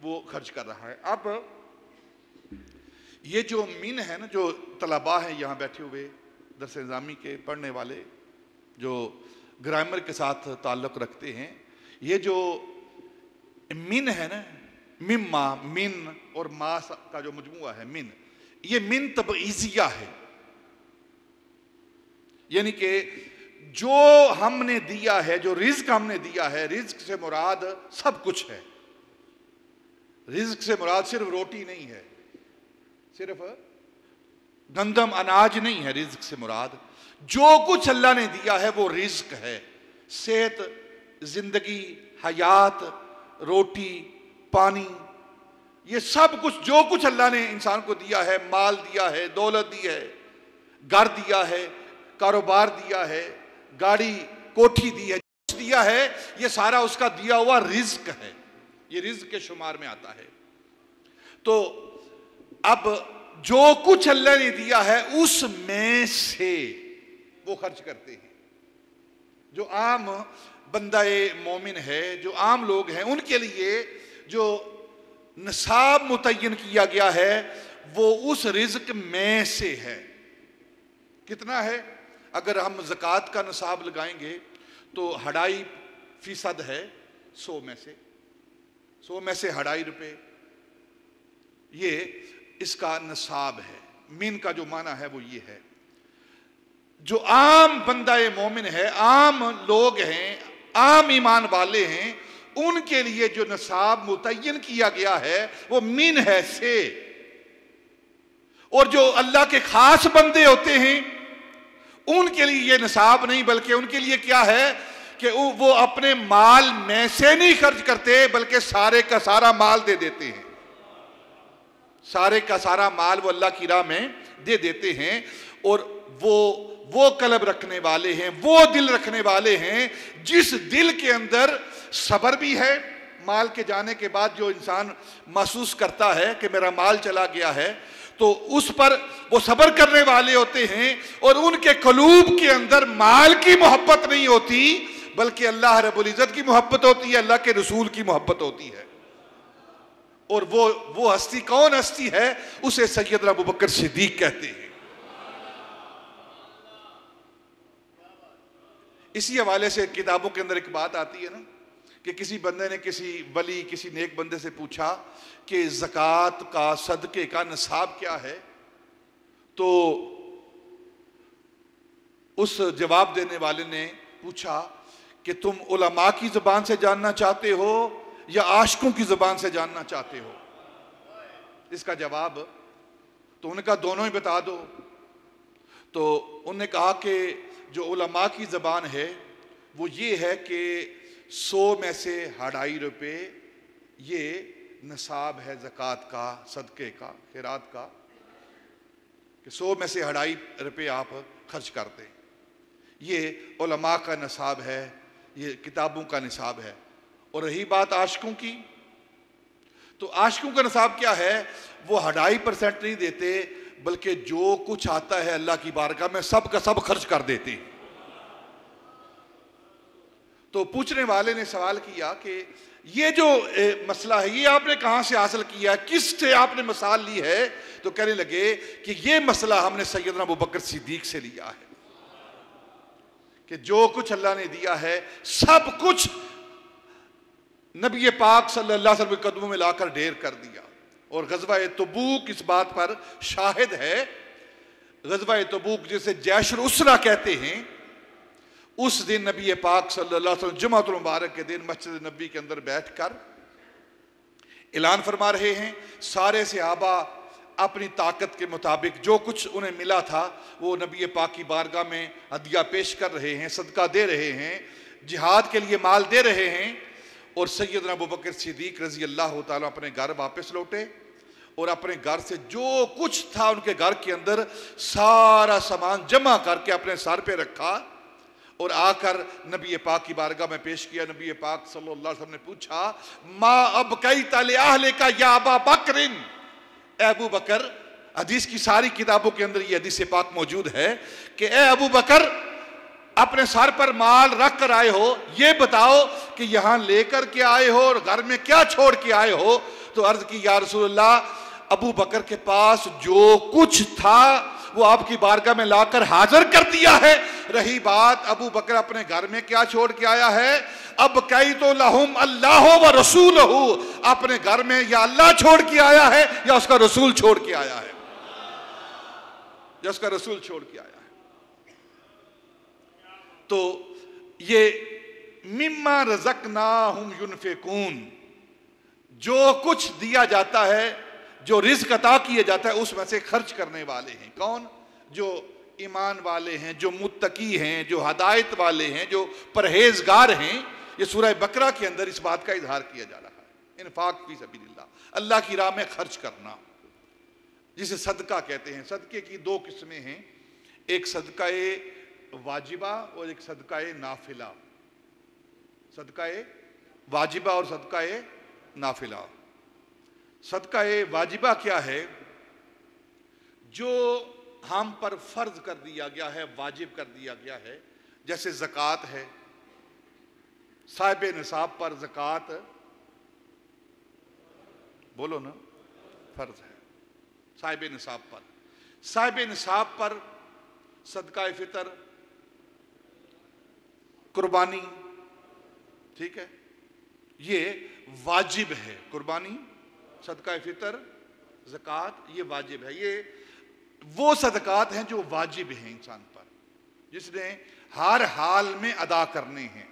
वो खर्च कर रहा है। अब ये जो मिन है ना, जो तलबा हैं यहाँ बैठे हुए दरस निज़ामी के पढ़ने वाले, जो ग्रामर के साथ ताल्लुक़ रखते हैं, ये जो मिन है ना, मिम्मा, मिन और मा का जो मजमुआ है मिन, ये मिन तबईज़िया है, यानी कि जो हमने दिया है, जो रिज़्क हमने दिया है, रिज़्क से मुराद सब कुछ है। रिज़्क से मुराद सिर्फ रोटी नहीं है, सिर्फ गंदम अनाज नहीं है। रिज़्क से मुराद जो कुछ अल्लाह ने दिया है वो रिज़्क है। सेहत, जिंदगी, हयात, रोटी, पानी, ये सब कुछ जो कुछ अल्लाह ने इंसान को दिया है, माल दिया है, दौलत दी है, घर दिया है, कारोबार दिया है, गाड़ी कोठी दी है, कुछ दिया है, ये सारा उसका दिया हुआ रिज़्क है, ये रिज़्क के शुमार में आता है। तो अब जो कुछ अल्लाह ने दिया है उसमें से वो खर्च करते हैं। जो आम बंदाए मोमिन है, जो आम लोग हैं, उनके लिए जो निसाब मुतय्यन किया गया है वो उस रिज़्क में से है। कितना है? अगर हम ज़कात का निसाब लगाएंगे तो 2.5% है 100 में से, 100 में से 2.5 रुपये, ये इसका निसाब है। मिन का जो माना है वो ये है। जो आम बंदाए मोमिन है, आम लोग हैं, आम ईमान वाले हैं, उनके लिए जो निसाब मुतय्यन किया गया है वो मिन है से। और जो अल्लाह के खास बंदे होते हैं उनके लिए ये निसाब नहीं, बल्कि उनके लिए क्या है कि वो अपने माल में से नहीं खर्च करते, बल्कि सारे का सारा माल दे देते हैं। सारे का सारा माल वो अल्लाह की राह में दे देते हैं। और वो कल्ब रखने वाले हैं, वो दिल रखने वाले हैं जिस दिल के अंदर सब्र भी है। माल के जाने के बाद जो इंसान महसूस करता है कि मेरा माल चला गया है, तो उस पर वो सब्र करने वाले होते हैं। और उनके कलूब के अंदर माल की मोहब्बत नहीं होती, बल्कि अल्लाह रब्बुल इज़्ज़त की मोहब्बत होती है, अल्लाह के रसूल की मोहब्बत होती है। और वो हस्ती कौन हस्ती है? उसे सैयदना अबू बकर सिद्दीक कहते हैं। इसी हवाले से किताबों के अंदर एक बात आती है ना कि किसी बंदे ने किसी वली किसी नेक बंदे से पूछा कि ज़कात का सदके का निसाब क्या है, तो उस जवाब देने वाले ने पूछा कि तुम उलमा की ज़बान से जानना चाहते हो या आशिकों की ज़बान से जानना चाहते हो। इसका जवाब तो उन्होंने कहा दोनों ही बता दो। तो उन्होंने कहा कि जो उलमा की ज़बान है वो ये है कि 100 में से 2.5 रुपये ये निसाब है ज़कात का, सदक़े का, खैरात का, कि 100 में से 2.5 रुपये आप खर्च कर दें। ये उलमा का निसाब है, ये किताबों का निसाब है। और रही बात आशिकों की, तो आशिकों का निसाब क्या है, वो 2.5% नहीं देते बल्कि जो कुछ आता है अल्लाह की बारगाह में सब का सब खर्च कर देते हैं। तो पूछने वाले ने सवाल किया कि ये जो मसला है ये आपने कहाँ से हासिल किया, किस से आपने मिसाल ली है? तो कहने लगे कि ये मसला हमने सैयदना अबू बकर सिद्दीक से लिया है कि जो कुछ अल्लाह ने दिया है सब कुछ नबी पाक सल्लल्लाहु अलैहि वसल्लम के कदमों में लाकर ढेर कर दिया। और गज़वा तबूक इस बात पर शाहिद है। गज़वा तबूक जिसे जैशुल उसरा कहते हैं, उस दिन नबी पाक सल्लल्लाहु अलैहि वसल्लम जुमातुल मुबारक के दिन मस्जिद नबी के अंदर बैठकर ऐलान फरमा रहे हैं। सारे सहाबा अपनी ताकत के मुताबिक जो कुछ उन्हें मिला था वो नबी पाक की बारगाह में हदिया पेश कर रहे हैं, सदका दे रहे हैं, जिहाद के लिए माल दे रहे हैं। और सैयदना अबू बकर सिद्दीक रज़ी अल्लाह ताला अपने घर वापस लौटे और अपने घर से जो कुछ था उनके घर के अंदर सारा सामान जमा करके अपने सर पे रखा और आकर नबी पाक की बारगाह में पेश किया। नबी पाक सल्लल्लाहु अलैहि वसल्लम ने पूछा, मा अब कई ताले आहले का या अबा बकरिन, अबू बकर, हदीस की सारी किताबों के अंदर ये हदीस पाक मौजूद है कि ए अबू बकर, अपने सर पर माल रख कर आए हो, ये बताओ कि यहां लेकर के आए हो और घर में क्या छोड़ के आए हो? तो अर्ज की या रसूलल्लाह, अबू बकर के पास जो कुछ था वो आपकी बारगाह में लाकर हाजिर कर दिया है। रही बात अबू बकर अपने घर में क्या छोड़ के आया है, अब कई तो लहुम अल्लाह व रसूलहू, अपने घर में या अल्लाह छोड़ के आया है या उसका रसूल छोड़ के आया है, या उसका रसूल छोड़ के आया है। तो ये मिम्मा रज़क़नाहुम युनफ़िकून, जो कुछ दिया जाता है, जो रिज़्क़ अता किया जाता है उसमें से खर्च करने वाले हैं कौन? जो ईमान वाले हैं, जो मुत्तकी हैं, जो हदायत वाले हैं, जो परहेजगार हैं। ये सूरह बकरा के अंदर इस बात का इजहार किया जा रहा है। इन्फाक फी सबीलिल्लाह, अल्लाह की राह में खर्च करना, जिसे सदका कहते हैं। सदके की 2 किस्में हैं, एक सदका वाजिबा और एक सदका नाफिला। सदका वाजिबा और सदका नाफिला। सदका वाजिबा क्या है? जो हम पर फर्ज कर दिया गया है, वाजिब कर दिया गया है, जैसे ज़कात है, साहिब निसाब पर ज़कात, बोलो ना, फर्ज है साहिब निसाब पर। साहिब निसाब पर सदका फितर, कुर्बानी, ठीक है, ये वाजिब है। कुर्बानी, सदका फितर, ज़कात, ये वाजिब है। ये वो सदकात हैं जो वाजिब हैं इंसान पर, जिसने हर हाल में अदा करने हैं।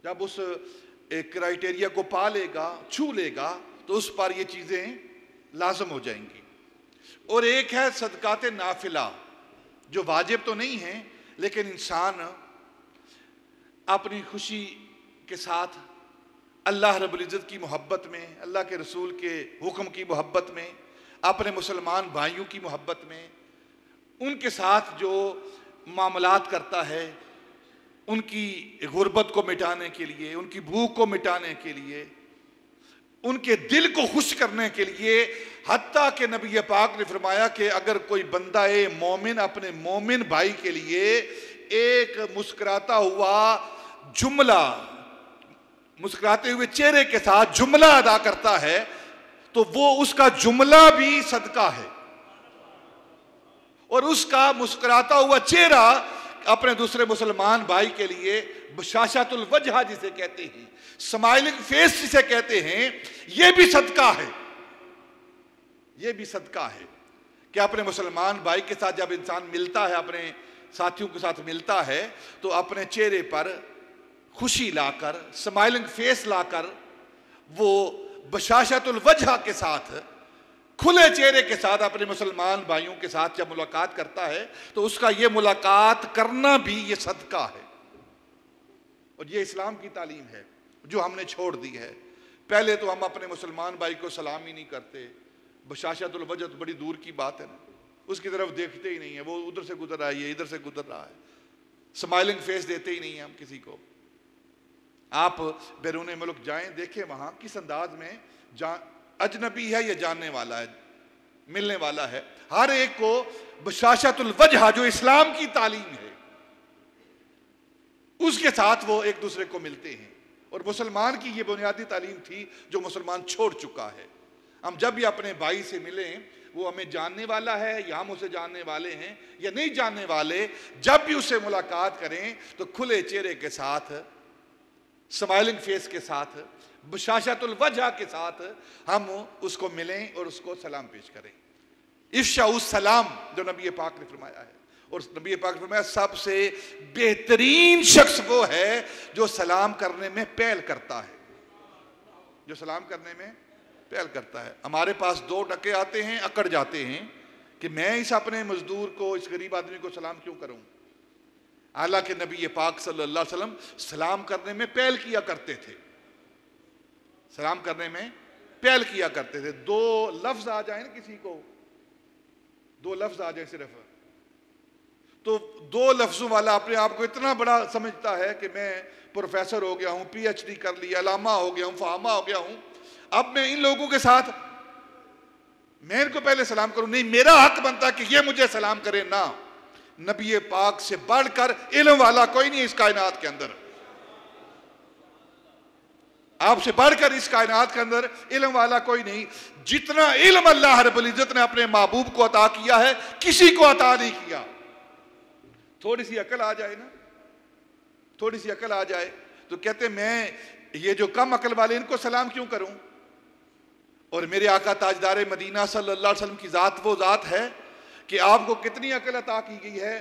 जब उस एक क्राइटेरिया को पा लेगा, छू लेगा, तो उस पर ये चीज़ें लाजम हो जाएंगी। और एक है सदकात नाफिला, जो वाजिब तो नहीं है लेकिन इंसान अपनी खुशी के साथ अल्लाह रब्बुल इज़्ज़त की मोहब्बत में, अल्लाह के रसूल के हुक्म की मोहब्बत में, अपने मुसलमान भाइयों की मोहब्बत में, उनके साथ जो मामलात करता है, उनकी गुर्बत को मिटाने के लिए, उनकी भूख को मिटाने के लिए, उनके दिल को खुश करने के लिए। हत्ता के नबी पाक ने फरमाया कि अगर कोई बंदा मोमिन अपने मोमिन भाई के लिए एक मुस्कुराता हुआ जुमला, मुस्कुराते हुए चेहरे के साथ जुमला अदा करता है, तो वो उसका जुमला भी सदका है और उसका मुस्कुराता हुआ चेहरा अपने दूसरे मुसलमान भाई के लिए बशाशतुल वजह जिसे कहते हैं, स्माइलिंग फेस जिसे कहते हैं, यह भी सदका है। यह भी सदका है कि अपने मुसलमान भाई के साथ जब इंसान मिलता है, अपने साथियों के साथ मिलता है, तो अपने चेहरे पर खुशी लाकर, स्माइलिंग फेस लाकर, वो बशाशतुल वजह के साथ, खुले चेहरे के साथ अपने मुसलमान भाइयों के साथ जब मुलाकात करता है, तो उसका ये मुलाकात करना भी ये सदका है। और ये इस्लाम की तालीम है जो हमने छोड़ दी है। पहले तो हम अपने मुसलमान भाई को सलाम ही नहीं करते। बशाशतुल वजह तो बड़ी दूर की बात है ना, उसकी तरफ देखते ही नहीं है, वो उधर से गुजर रहा है, ये इधर से गुजर रहा है, स्माइलिंग फेस देते ही नहीं है हम किसी को। आप बैरून मुल्क जाएं, देखें वहां किस अंदाज में अजनबी है या जानने वाला है, मिलने वाला है, हर एक को बशाशतुल वजह जो इस्लाम की तालीम है उसके साथ वो एक दूसरे को मिलते हैं। और मुसलमान की ये बुनियादी तालीम थी जो मुसलमान छोड़ चुका है। हम जब भी अपने भाई से मिलें, वो हमें जानने वाला है या हम उसे जानने वाले हैं या नहीं जानने वाले, जब भी उससे मुलाकात करें तो खुले चेहरे के साथ, स्माइलिंग फेस के साथ, बशाशतुल वजह के साथ हम उसको मिलें और उसको सलाम पेश करें। इफ्शाउस सलाम जो नबी पाक ने फरमाया है, और नबी पाक ने फरमाया सबसे बेहतरीन शख्स वो है जो सलाम करने में पहल करता है, जो सलाम करने में पहल करता है। हमारे पास 2 टके आते हैं, अकड़ जाते हैं कि मैं इस अपने मजदूर को, इस गरीब आदमी को सलाम क्यों करूं। हालांकि नबी पाक सल्लल्लाहु अलैहि वसल्लम सलाम करने में पहल किया करते थे, सलाम करने में पहल किया करते थे। 2 लफ्ज आ जाए ना किसी को, 2 लफ्ज आ जाए सिर्फ, तो 2 लफ्जों वाला अपने आप को इतना बड़ा समझता है कि मैं प्रोफेसर हो गया हूं, PhD कर लिया, लामा हो गया हूं, फामा हो गया हूं, अब मैं इन लोगों के साथ मैं इनको पहले सलाम करूं, नहीं मेरा हक बनता कि ये मुझे सलाम करे ना। नबी पाक से बढ़कर इल्म वाला कोई नहीं इस कायनात के अंदर, आपसे बढ़कर इस कायनात के अंदर इल्म वाला कोई नहीं। जितना इल्म अल्लाह रब्बुल इज्जत ने अपने महबूब को अता किया है, किसी को अता नहीं किया। थोड़ी सी अकल आ जाए ना, थोड़ी सी अकल आ जाए तो कहते मैं ये जो कम अकल वाले इनको सलाम क्यों करूं। और मेरे आका ताजदार मदीना सल्लल्लाहु अलैहि वसल्लम की जात वो जात है कि आपको कितनी अकल अता की गई है।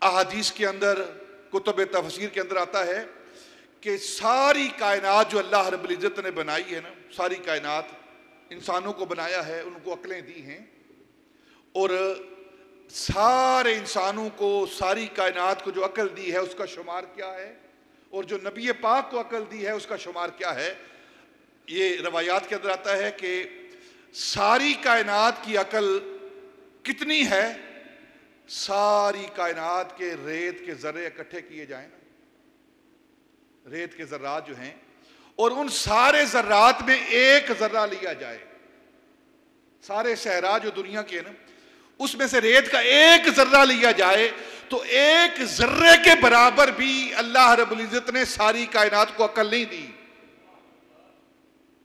अहादीस के अंदर, कुतुब तफसीर के अंदर आता है कि सारी कायनात जो अल्लाह रब्बुल इज्जत ने बनाई है ना, सारी कायनात, इंसानों को बनाया है, उनको अकलें दी हैं, और सारे इंसानों को, सारी कायनात को जो अकल दी है उसका शुमार क्या है, और जो नबी पाक को अकल दी है उसका शुमार क्या है। ये रवायात के अंदर आता है कि सारी कायनात की अकल कितनी है, सारी कायनात के रेत के जर्रे इकट्ठे किए जाए ना, रेत के जर्रात जो हैं, और उन सारे जर्रात में एक जर्रा लिया जाए, सारे सहरा जो दुनिया के ना, उसमें से रेत का एक जर्रा लिया जाए, तो एक जर्रे के बराबर भी अल्लाह रब्बुल इज्जत ने सारी कायनात को अकल नहीं दी।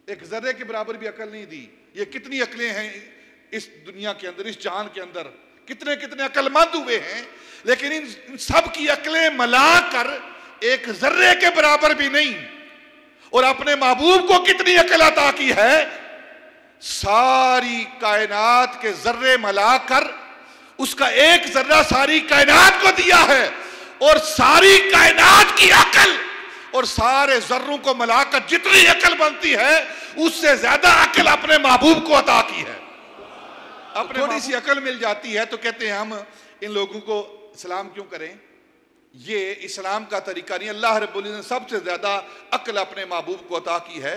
एक जर्रे के बराबर भी अकल नहीं दी। ये कितनी अकलें हैं इस दुनिया के अंदर, इस जान के अंदर, कितने कितने अकलमंद हुए हैं, लेकिन इन सब की अकलें मिलाकर एक जर्रे के बराबर भी नहीं। और अपने महबूब को कितनी अकल अता की है, सारी कायनात के जर्रे मिलाकर उसका एक जर्रा सारी कायनात को दिया है, और सारी कायनात की अकल और सारे जर्रों को मिलाकर जितनी अकल बनती है उससे ज्यादा अकल अपने महबूब को अता की है। अपने थोड़ी सी अकल मिल जाती है तो कहते हैं हम इन लोगों को सलाम क्यों करें। ये इस्लाम का तरीका नहीं। अल्लाह रब्बुल इज्जत ने सबसे ज्यादा अकल अपने महबूब को अता की है,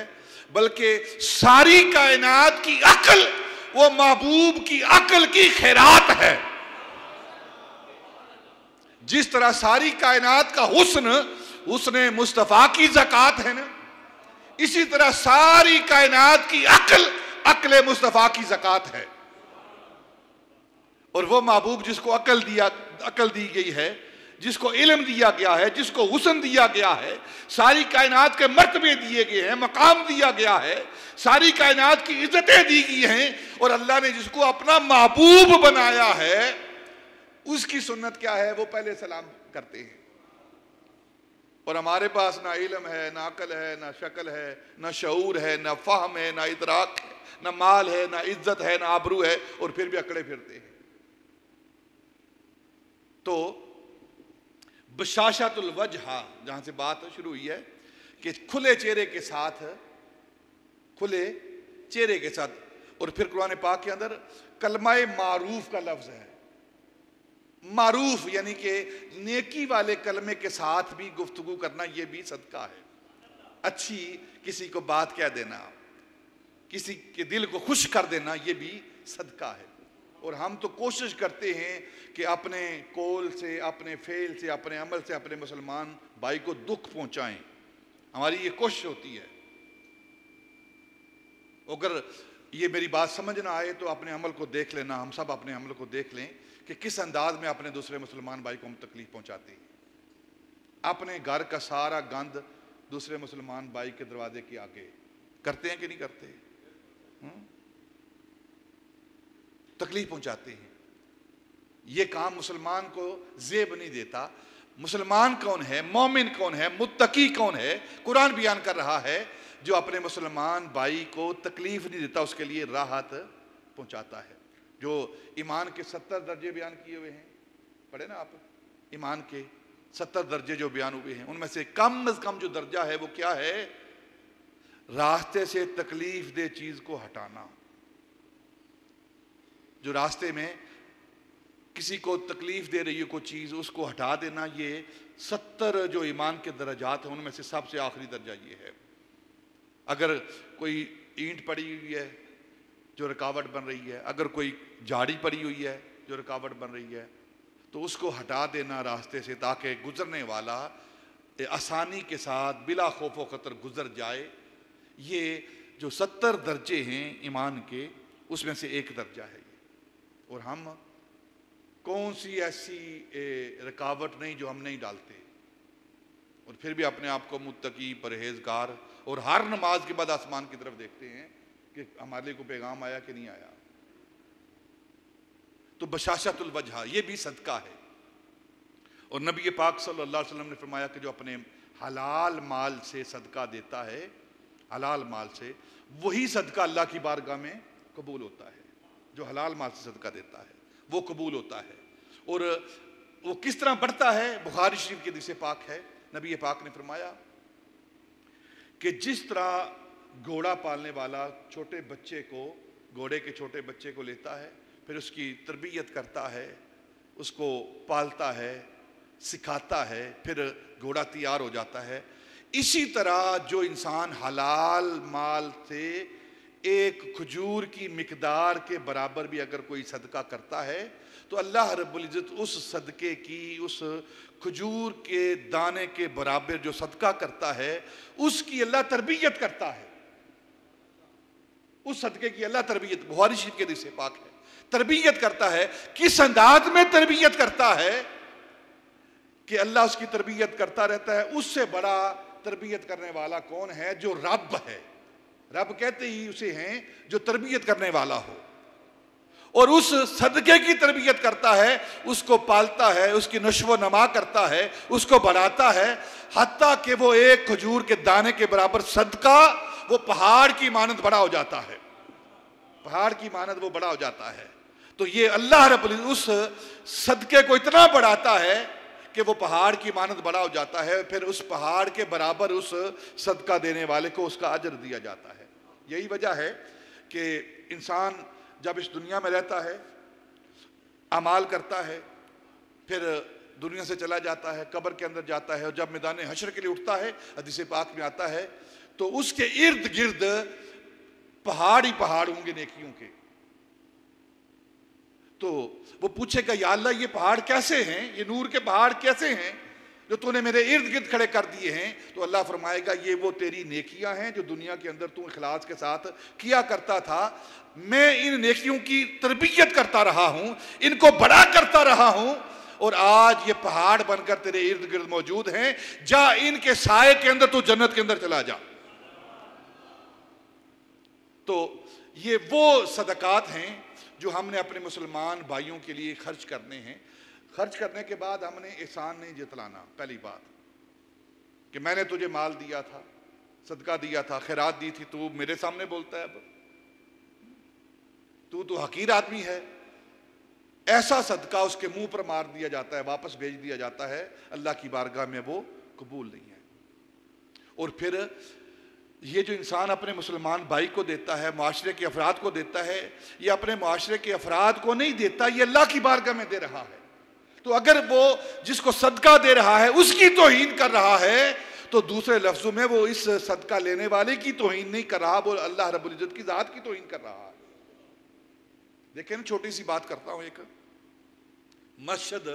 बल्कि सारी कायनात की अकल वो महबूब की अकल की खैरात है। जिस तरह सारी कायनात का हुस्न मुस्तफा की ज़कात है ना, इसी तरह सारी कायनात की अकल मुस्तफा की ज़कात है। और वो महबूब जिसको अकल दी गई है, जिसको इल्म दिया गया है, जिसको हुस्न दिया गया है, सारी कायनात के मर्तबे दिए गए हैं, मकाम दिया गया है, सारी कायनात की इज्जतें दी गई हैं, और अल्लाह ने जिसको अपना महबूब बनाया है उसकी सुन्नत क्या है, वो पहले सलाम करते हैं। और हमारे पास ना इल्म है, ना अकल है, ना शक्ल है, ना शऊर है, ना फ़हम है, ना इदराक है, ना माल है, ना इज्जत है, ना आबरू है, और फिर भी अकड़े फिरते हैं। तो बशाशतुल वजह, जहां से बात शुरू हुई है कि खुले चेहरे के साथ, खुले चेहरे के साथ। और फिर कुरान पाक के अंदर कलमाए मारूफ का लफ्ज है। मारूफ यानी कि नेकी वाले कलमे के साथ भी गुफ्तगू करना, यह भी सदका है। अच्छी किसी को बात कह देना, किसी के दिल को खुश कर देना, यह भी सदका है। और हम तो कोशिश करते हैं कि अपने कौल से, अपने फेल से, अपने अमल से अपने मुसलमान भाई को दुख पहुंचाएं। हमारी ये कोशिश होती है। अगर ये मेरी बात समझ ना आए तो अपने अमल को देख लेना, हम सब अपने अमल को देख लें कि किस अंदाज में अपने दूसरे मुसलमान भाई को हम तकलीफ पहुंचाते हैं। अपने घर का सारा गंद दूसरे मुसलमान भाई के दरवाजे के आगे करते हैं कि नहीं करते? तकलीफ पहुंचाते हैं। यह काम मुसलमान को जेब नहीं देता। मुसलमान कौन है, मोमिन कौन है, मुत्तकी कौन है? कुरान बयान कर रहा है जो अपने मुसलमान भाई को तकलीफ नहीं देता, उसके लिए राहत पहुंचाता है। जो ईमान के 70 दर्जे बयान किए हुए हैं, पढ़े ना आप, ईमान के 70 दर्जे जो बयान हुए हैं, उनमें से कम जो दर्जा है वो क्या है? रास्ते से तकलीफ दे चीज को हटाना। जो रास्ते में किसी को तकलीफ दे रही है कोई चीज, उसको हटा देना, ये 70 जो ईमान के दर्जात हैं उनमें से सबसे आखिरी दर्जा ये है। अगर कोई ईंट पड़ी हुई है जो रुकावट बन रही है, अगर कोई झाड़ी पड़ी हुई है जो रुकावट बन रही है, तो उसको हटा देना रास्ते से, ताकि गुजरने वाला आसानी के साथ बिला खौफ व खतर गुजर जाए। ये जो 70 दर्जे हैं ईमान के, उसमें से एक दर्जा है ये। और हम कौन सी ऐसी रुकावट नहीं जो हम नहीं डालते, और फिर भी अपने आप को मुत्तकी, परहेजगार, और हर नमाज के बाद आसमान की तरफ देखते हैं कि हमारे लिए कोई पैगाम आया कि नहीं आया। तो बशाशतुल वजह ये भी सदका है। और नबी पाक सल्लल्लाहु अलैहि वसल्लम ने फरमाया कि जो अपने हलाल माल से सदका देता है, हलाल माल से, वही सदका अल्लाह की बारगाह में कबूल होता है। जो हलाल माल से सदका देता है वो कबूल होता है। और वो किस तरह बढ़ता है? बुखारी शरीफ के हदीस पाक है, नबी पाक ने फरमाया कि जिस तरह घोड़ा पालने वाला छोटे बच्चे को, घोड़े के छोटे बच्चे को लेता है, फिर उसकी तरबियत करता है, उसको पालता है, सिखाता है, फिर घोड़ा तैयार हो जाता है, इसी तरह जो इंसान हलाल माल से एक खजूर की मिकदार के बराबर भी अगर कोई सदका करता है, तो अल्लाह रब्बुल इज़्ज़त उस सदके की, उस खजूर के दाने के बराबर जो सदका करता है, उसकी अल्लाह तरबियत करता है। उस सदके की अल्लाह तरबियत, बुखारी शरीफ के हदीस पाक है, तरबियत करता है। किस अंदाज में तरबियत करता है कि अल्लाह उसकी तरबियत करता रहता है। उससे बड़ा तरबियत करने वाला कौन है? जो रब है। रब कहते ही उसे हैं जो तरबियत करने वाला हो। और उस सदके की तरबियत करता है, उसको पालता है, उसकी नश्व नमा करता है, उसको बढ़ाता है, हत्ता कि वो एक खजूर के दाने के बराबर सदका वो पहाड़ की मानद बड़ा हो जाता है। पहाड़ की मानद वो बड़ा हो जाता है। तो ये अल्लाह रब्बुल इज़्ज़त उस सदके को इतना बढ़ाता है कि वो पहाड़ की मानद बड़ा हो जाता है। फिर उस पहाड़ के बराबर उस सदका देने वाले को उसका अजर दिया जाता है। यही वजह है कि इंसान जब इस दुनिया में रहता है, अमाल करता है, फिर दुनिया से चला जाता है, कब्र के अंदर जाता है, और जब मैदान हशर के लिए उठता है, हदीस पाक में आता है, तो उसके इर्द गिर्द पहाड़ ही पहाड़ होंगे नेकियों के। तो वो पूछेगा, या अल्लाह ये पहाड़ कैसे हैं, ये नूर के पहाड़ कैसे हैं जो तूने मेरे इर्द गिर्द खड़े कर दिए हैं? तो अल्लाह फरमाएगा, ये वो तेरी नेकियां हैं जो दुनिया के अंदर तू इखलास के साथ किया करता था। मैं इन नेकियों की तरबियत करता रहा हूं, इनको बड़ा करता रहा हूं, और आज ये पहाड़ बनकर तेरे इर्द गिर्द मौजूद हैं। जा इनके साए के अंदर तू जन्नत के अंदर चला जा। तो ये वो सदकात हैं जो हमने अपने मुसलमान भाइयों के लिए खर्च करने हैं। खर्च करने के बाद हमने एहसान नहीं जतलाना। पहली बात कि मैंने तुझे माल दिया था, सदका दिया था, खैरात दी थी, तू मेरे सामने बोलता है अब तू तो हकीर आदमी है। ऐसा सदका उसके मुंह पर मार दिया जाता है, वापस भेज दिया जाता है, अल्लाह की बारगाह में वो कबूल नहीं है। और फिर ये जो इंसान अपने मुसलमान भाई को देता है, माशरे के अफराद को देता है, ये अपने माशरे के अफराद को नहीं देता, ये अल्लाह की बारगाह में दे रहा है। तो अगर वो जिसको सदका दे रहा है उसकी तौहीन कर रहा है, तो दूसरे लफ्जों में वो इस सदका लेने वाले की तौहीन नहीं कर रहा, वो अल्लाह रब्बुल इज्जत की जात की तौहीन कर रहा है। देखिए ना, छोटी सी बात करता हूं, एक मस्जिद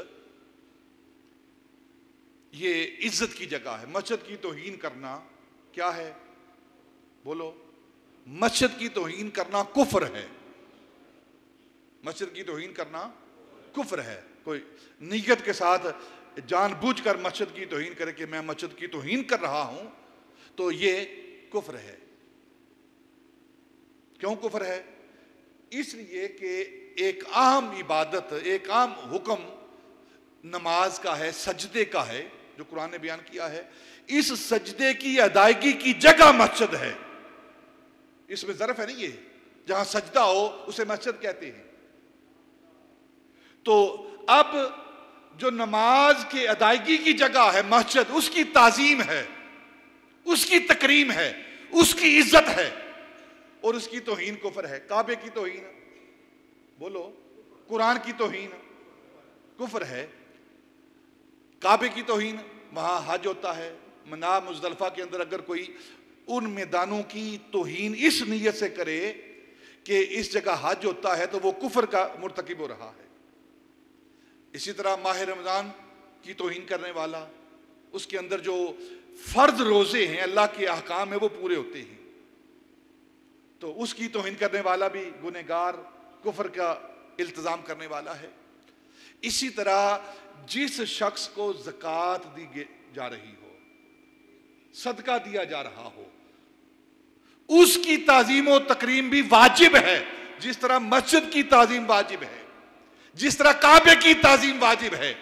ये इज्जत की जगह है, मस्जिद की तौहीन करना क्या है? बोलो। मस्जिद की तौहीन करना कुफ्र है। मस्जिद की तौहीन करना कुफ्र है। कोई नीयत के साथ जानबूझकर मस्जिद की तौहीन करे कि मैं मस्जिद की तौहीन कर रहा हूं, तो ये कुफ्र है। क्यों कुफ्र है? इसलिए कि एक आम इबादत, एक आम हुक्म नमाज का है, सजदे का है, जो कुरान ने बयान किया है। इस सजदे की अदायगी की जगह मस्जिद है। इसमें ज़रफ़ है नहीं, ये जहां सजदा हो उसे मस्जिद कहते हैं। तो अब जो नमाज के अदायगी की जगह है मस्जिद, उसकी ताजीम है, उसकी तकरीम है, उसकी इज्जत है, और उसकी तौहीन कुफ्र है। काबे की तौहीन, बोलो, कुरान की तौहीन कुफ्र है। काबे की तौहीन, वहां हज होता है, मना मुज़दलिफा के अंदर अगर कोई उन मैदानों की तौहीन इस नीयत से करे कि इस जगह हज होता है, तो वो कुफ्र का मुर्तकिब हो रहा है। इसी तरह माह रमज़ान की तौहीन करने वाला, उसके अंदर जो फर्ज रोजे हैं, अल्लाह के अहकाम है, वो पूरे होते हैं, तो उसकी तौहीन करने वाला भी गुनहगार, कुफ्र का इल्तिजाम करने वाला है। इसी तरह जिस शख्स को ज़कात दी जा रही हो, सदका दिया जा रहा हो, उसकी ताजीम और तकरीम भी वाजिब है। जिस तरह मस्जिद की ताजीम वाजिब है, जिस तरह काबे की ताजीम वाजिब है,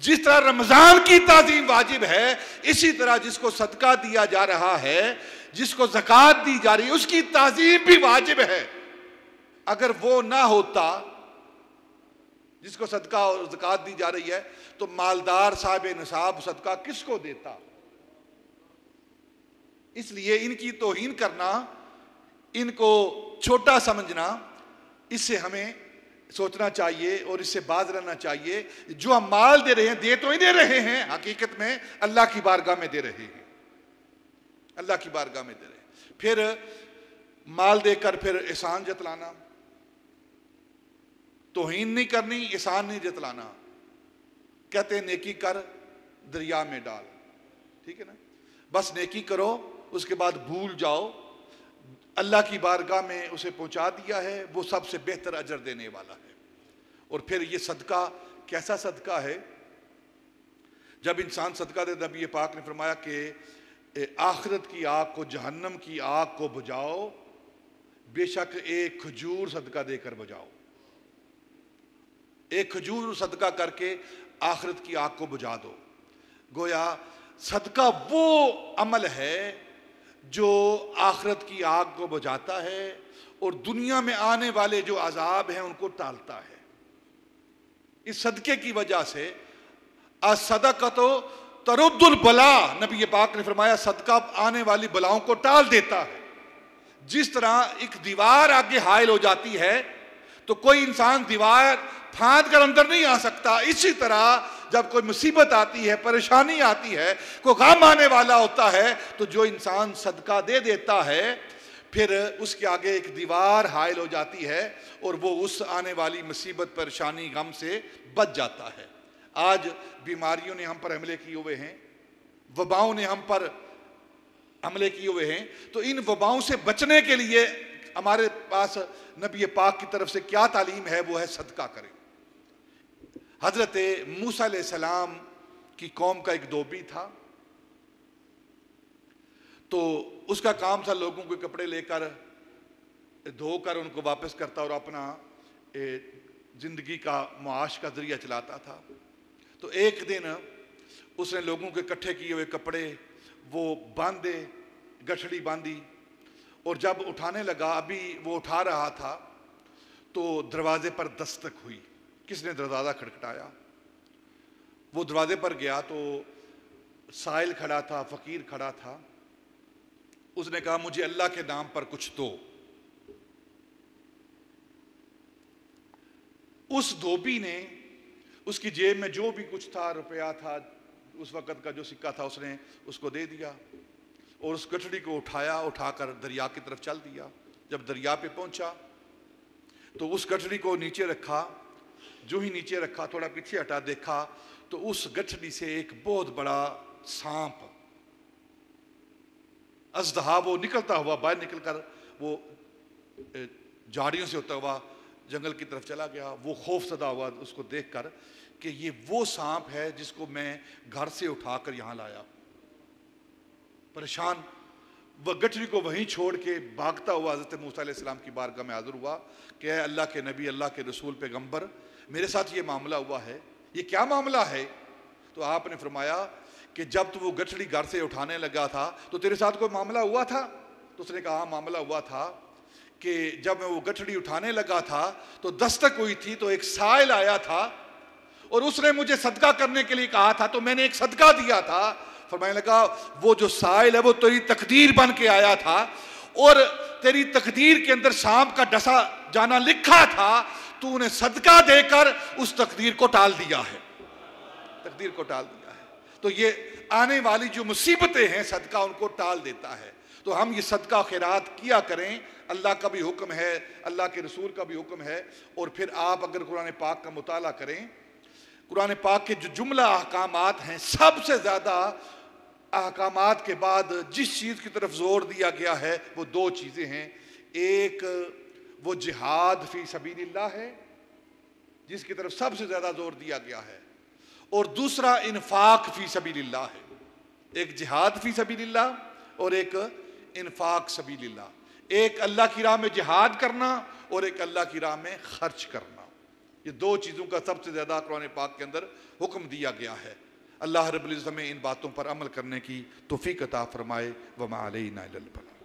जिस तरह रमजान की ताजीम वाजिब है, इसी तरह जिसको सदका दिया जा रहा है, जिसको ज़कात दी जा रही है, उसकी ताजीम भी वाजिब है। अगर वो ना होता, जिसको सदका और ज़कात दी जा रही है, तो मालदार साहिब निसाब सदका किसको देता? इसलिए इनकी तौहीन करना, इनको छोटा समझना, इससे हमें सोचना चाहिए और इससे बाज रहना चाहिए। जो हम माल दे रहे हैं, दे तो ही दे रहे हैं, हकीकत में अल्लाह की बारगाह में दे रहे हैं, अल्लाह की बारगाह में दे रहे हैं। फिर माल देकर फिर एहसान जतलाना, तौहीन नहीं करनी, एहसान नहीं जतलाना। कहते हैं नेकी कर दरिया में डाल, ठीक है ना, बस नेकी करो, उसके बाद भूल जाओ, अल्लाह की बारगाह में उसे पहुंचा दिया है, वो सबसे बेहतर अजर देने वाला है। और फिर ये सदका कैसा सदका है? जब इंसान सदका दे, नबी पाक ने फरमाया कि आखिरत की आग को, जहन्नम की आग को बुझाओ, बेशक एक खजूर सदका देकर बुझाओ। एक खजूर सदका करके आखिरत की आग को बुझा दो। गोया सदका वो अमल है जो आखिरत की आग को बुझाता है और दुनिया में आने वाले जो अजाब हैं उनको टालता है। इस सदके की वजह से असदक़तो तरुद्दुल बला, नबी पाक ने फरमाया सदका आने वाली बलाओं को टाल देता है। जिस तरह एक दीवार आगे हायल हो जाती है तो कोई इंसान दीवार फांद कर अंदर नहीं आ सकता, इसी तरह जब कोई मुसीबत आती है, परेशानी आती है, कोई गम आने वाला होता है, तो जो इंसान सदका दे देता है, फिर उसके आगे एक दीवार हायल हो जाती है और वो उस आने वाली मुसीबत, परेशानी, गम से बच जाता है। आज बीमारियों ने हम पर हमले किए हुए हैं, वबाओं ने हम पर हमले किए हुए हैं, तो इन वबाओं से बचने के लिए हमारे पास नबी पाक की तरफ से क्या तालीम है? वो है सदका करें। हजरत मूसा अलैहिस्सलाम की कौम का एक धोबी था, तो उसका काम था लोगों के कपड़े लेकर धोकर उनको वापस करता और अपना जिंदगी का मुआश का जरिया चलाता था। तो एक दिन उसने लोगों के इकट्ठे किए हुए कपड़े वो बांधे, गठड़ी बांधी, और जब उठाने लगा, अभी वो उठा रहा था तो दरवाजे पर दस्तक हुई। किसने दरवाज़ा खटखटाया? वो दरवाजे पर गया तो साइल खड़ा था, फ़कीर खड़ा था। उसने कहा मुझे अल्लाह के नाम पर कुछ दो। उस धोबी ने उसकी जेब में जो भी कुछ था, रुपया था, उस वक़्त का जो सिक्का था, उसने उसको दे दिया और उस गठड़ी को उठाया, उठाकर दरिया की तरफ चल दिया। जब दरिया पे पहुंचा तो उस गठड़ी को नीचे रखा। जो ही नीचे रखा, थोड़ा पीछे हटा, देखा तो उस गठड़ी से एक बहुत बड़ा सांप, अजदहा, वो निकलता हुआ बाहर निकलकर वो झाड़ियों से होता हुआ जंगल की तरफ चला गया। वो खौफजदा हुआ उसको देखकर कि ये वो सांप है जिसको मैं घर से उठाकर यहाँ लाया। परेशान वह गठरी को वहीं छोड़ के भागता हुआ हज़रत मूसा अलैहिस्सलाम की बारगाह में हाज़िर हुआ कि ऐ अल्लाह के नबी, अल्लाह के रसूल, पैगंबर, मेरे साथ ये मामला हुआ है, ये क्या मामला है? तो आपने फरमाया कि जब तू वो गठड़ी घर से उठाने लगा था तो तेरे साथ कोई मामला हुआ था? तो उसने कहा मामला हुआ था कि जब मैं वो गठड़ी उठाने लगा था तो दस्तक हुई थी, तो एक साइल आया था और उसने मुझे सदका करने के लिए कहा था, तो मैंने एक सदका दिया था। फरमाने लगा वो जो साइल है वो तेरी तकदीर बन के आया था और तेरी तकदीर के अंदर सांप का डसा जाना लिखा था, तूने सदका देकर उस तकदीर को टाल दिया है, तकदीर को टाल दिया है। तो ये आने वाली जो मुसीबतें हैं, सदका उनको टाल देता है। तो हम ये सदका खैरात किया करें, अल्लाह का भी हुक्म है, अल्लाह के रसूल का भी हुक्म है। और फिर आप अगर कुरान पाक का मुताला करें, कुरान पाक के जो जुमला अहकामात हैं, सबसे ज़्यादा अहकामात के बाद जिस चीज़ की तरफ जोर दिया गया है वो दो चीज़ें हैं। एक वो जिहाद फी सबीलिल्लाह है जिसकी तरफ सबसे ज़्यादा जोर दिया गया है, और दूसरा इन्फाक फी सबीलिल्लाह है। एक जिहाद फी सबीलिल्लाह और एक इन्फाक सबीलिल्लाह। एक अल्लाह की राह में जिहाद करना और एक अल्लाह की राह में खर्च करना। ये दो चीज़ों का सबसे ज़्यादा कुरान पाक के अंदर हुक्म दिया गया है। अल्लाह रब्बुल इज़्ज़त हमें इन बातों पर अमल करने की तौफीक अता फरमाए। वमा अलैना इल्लल बलाग।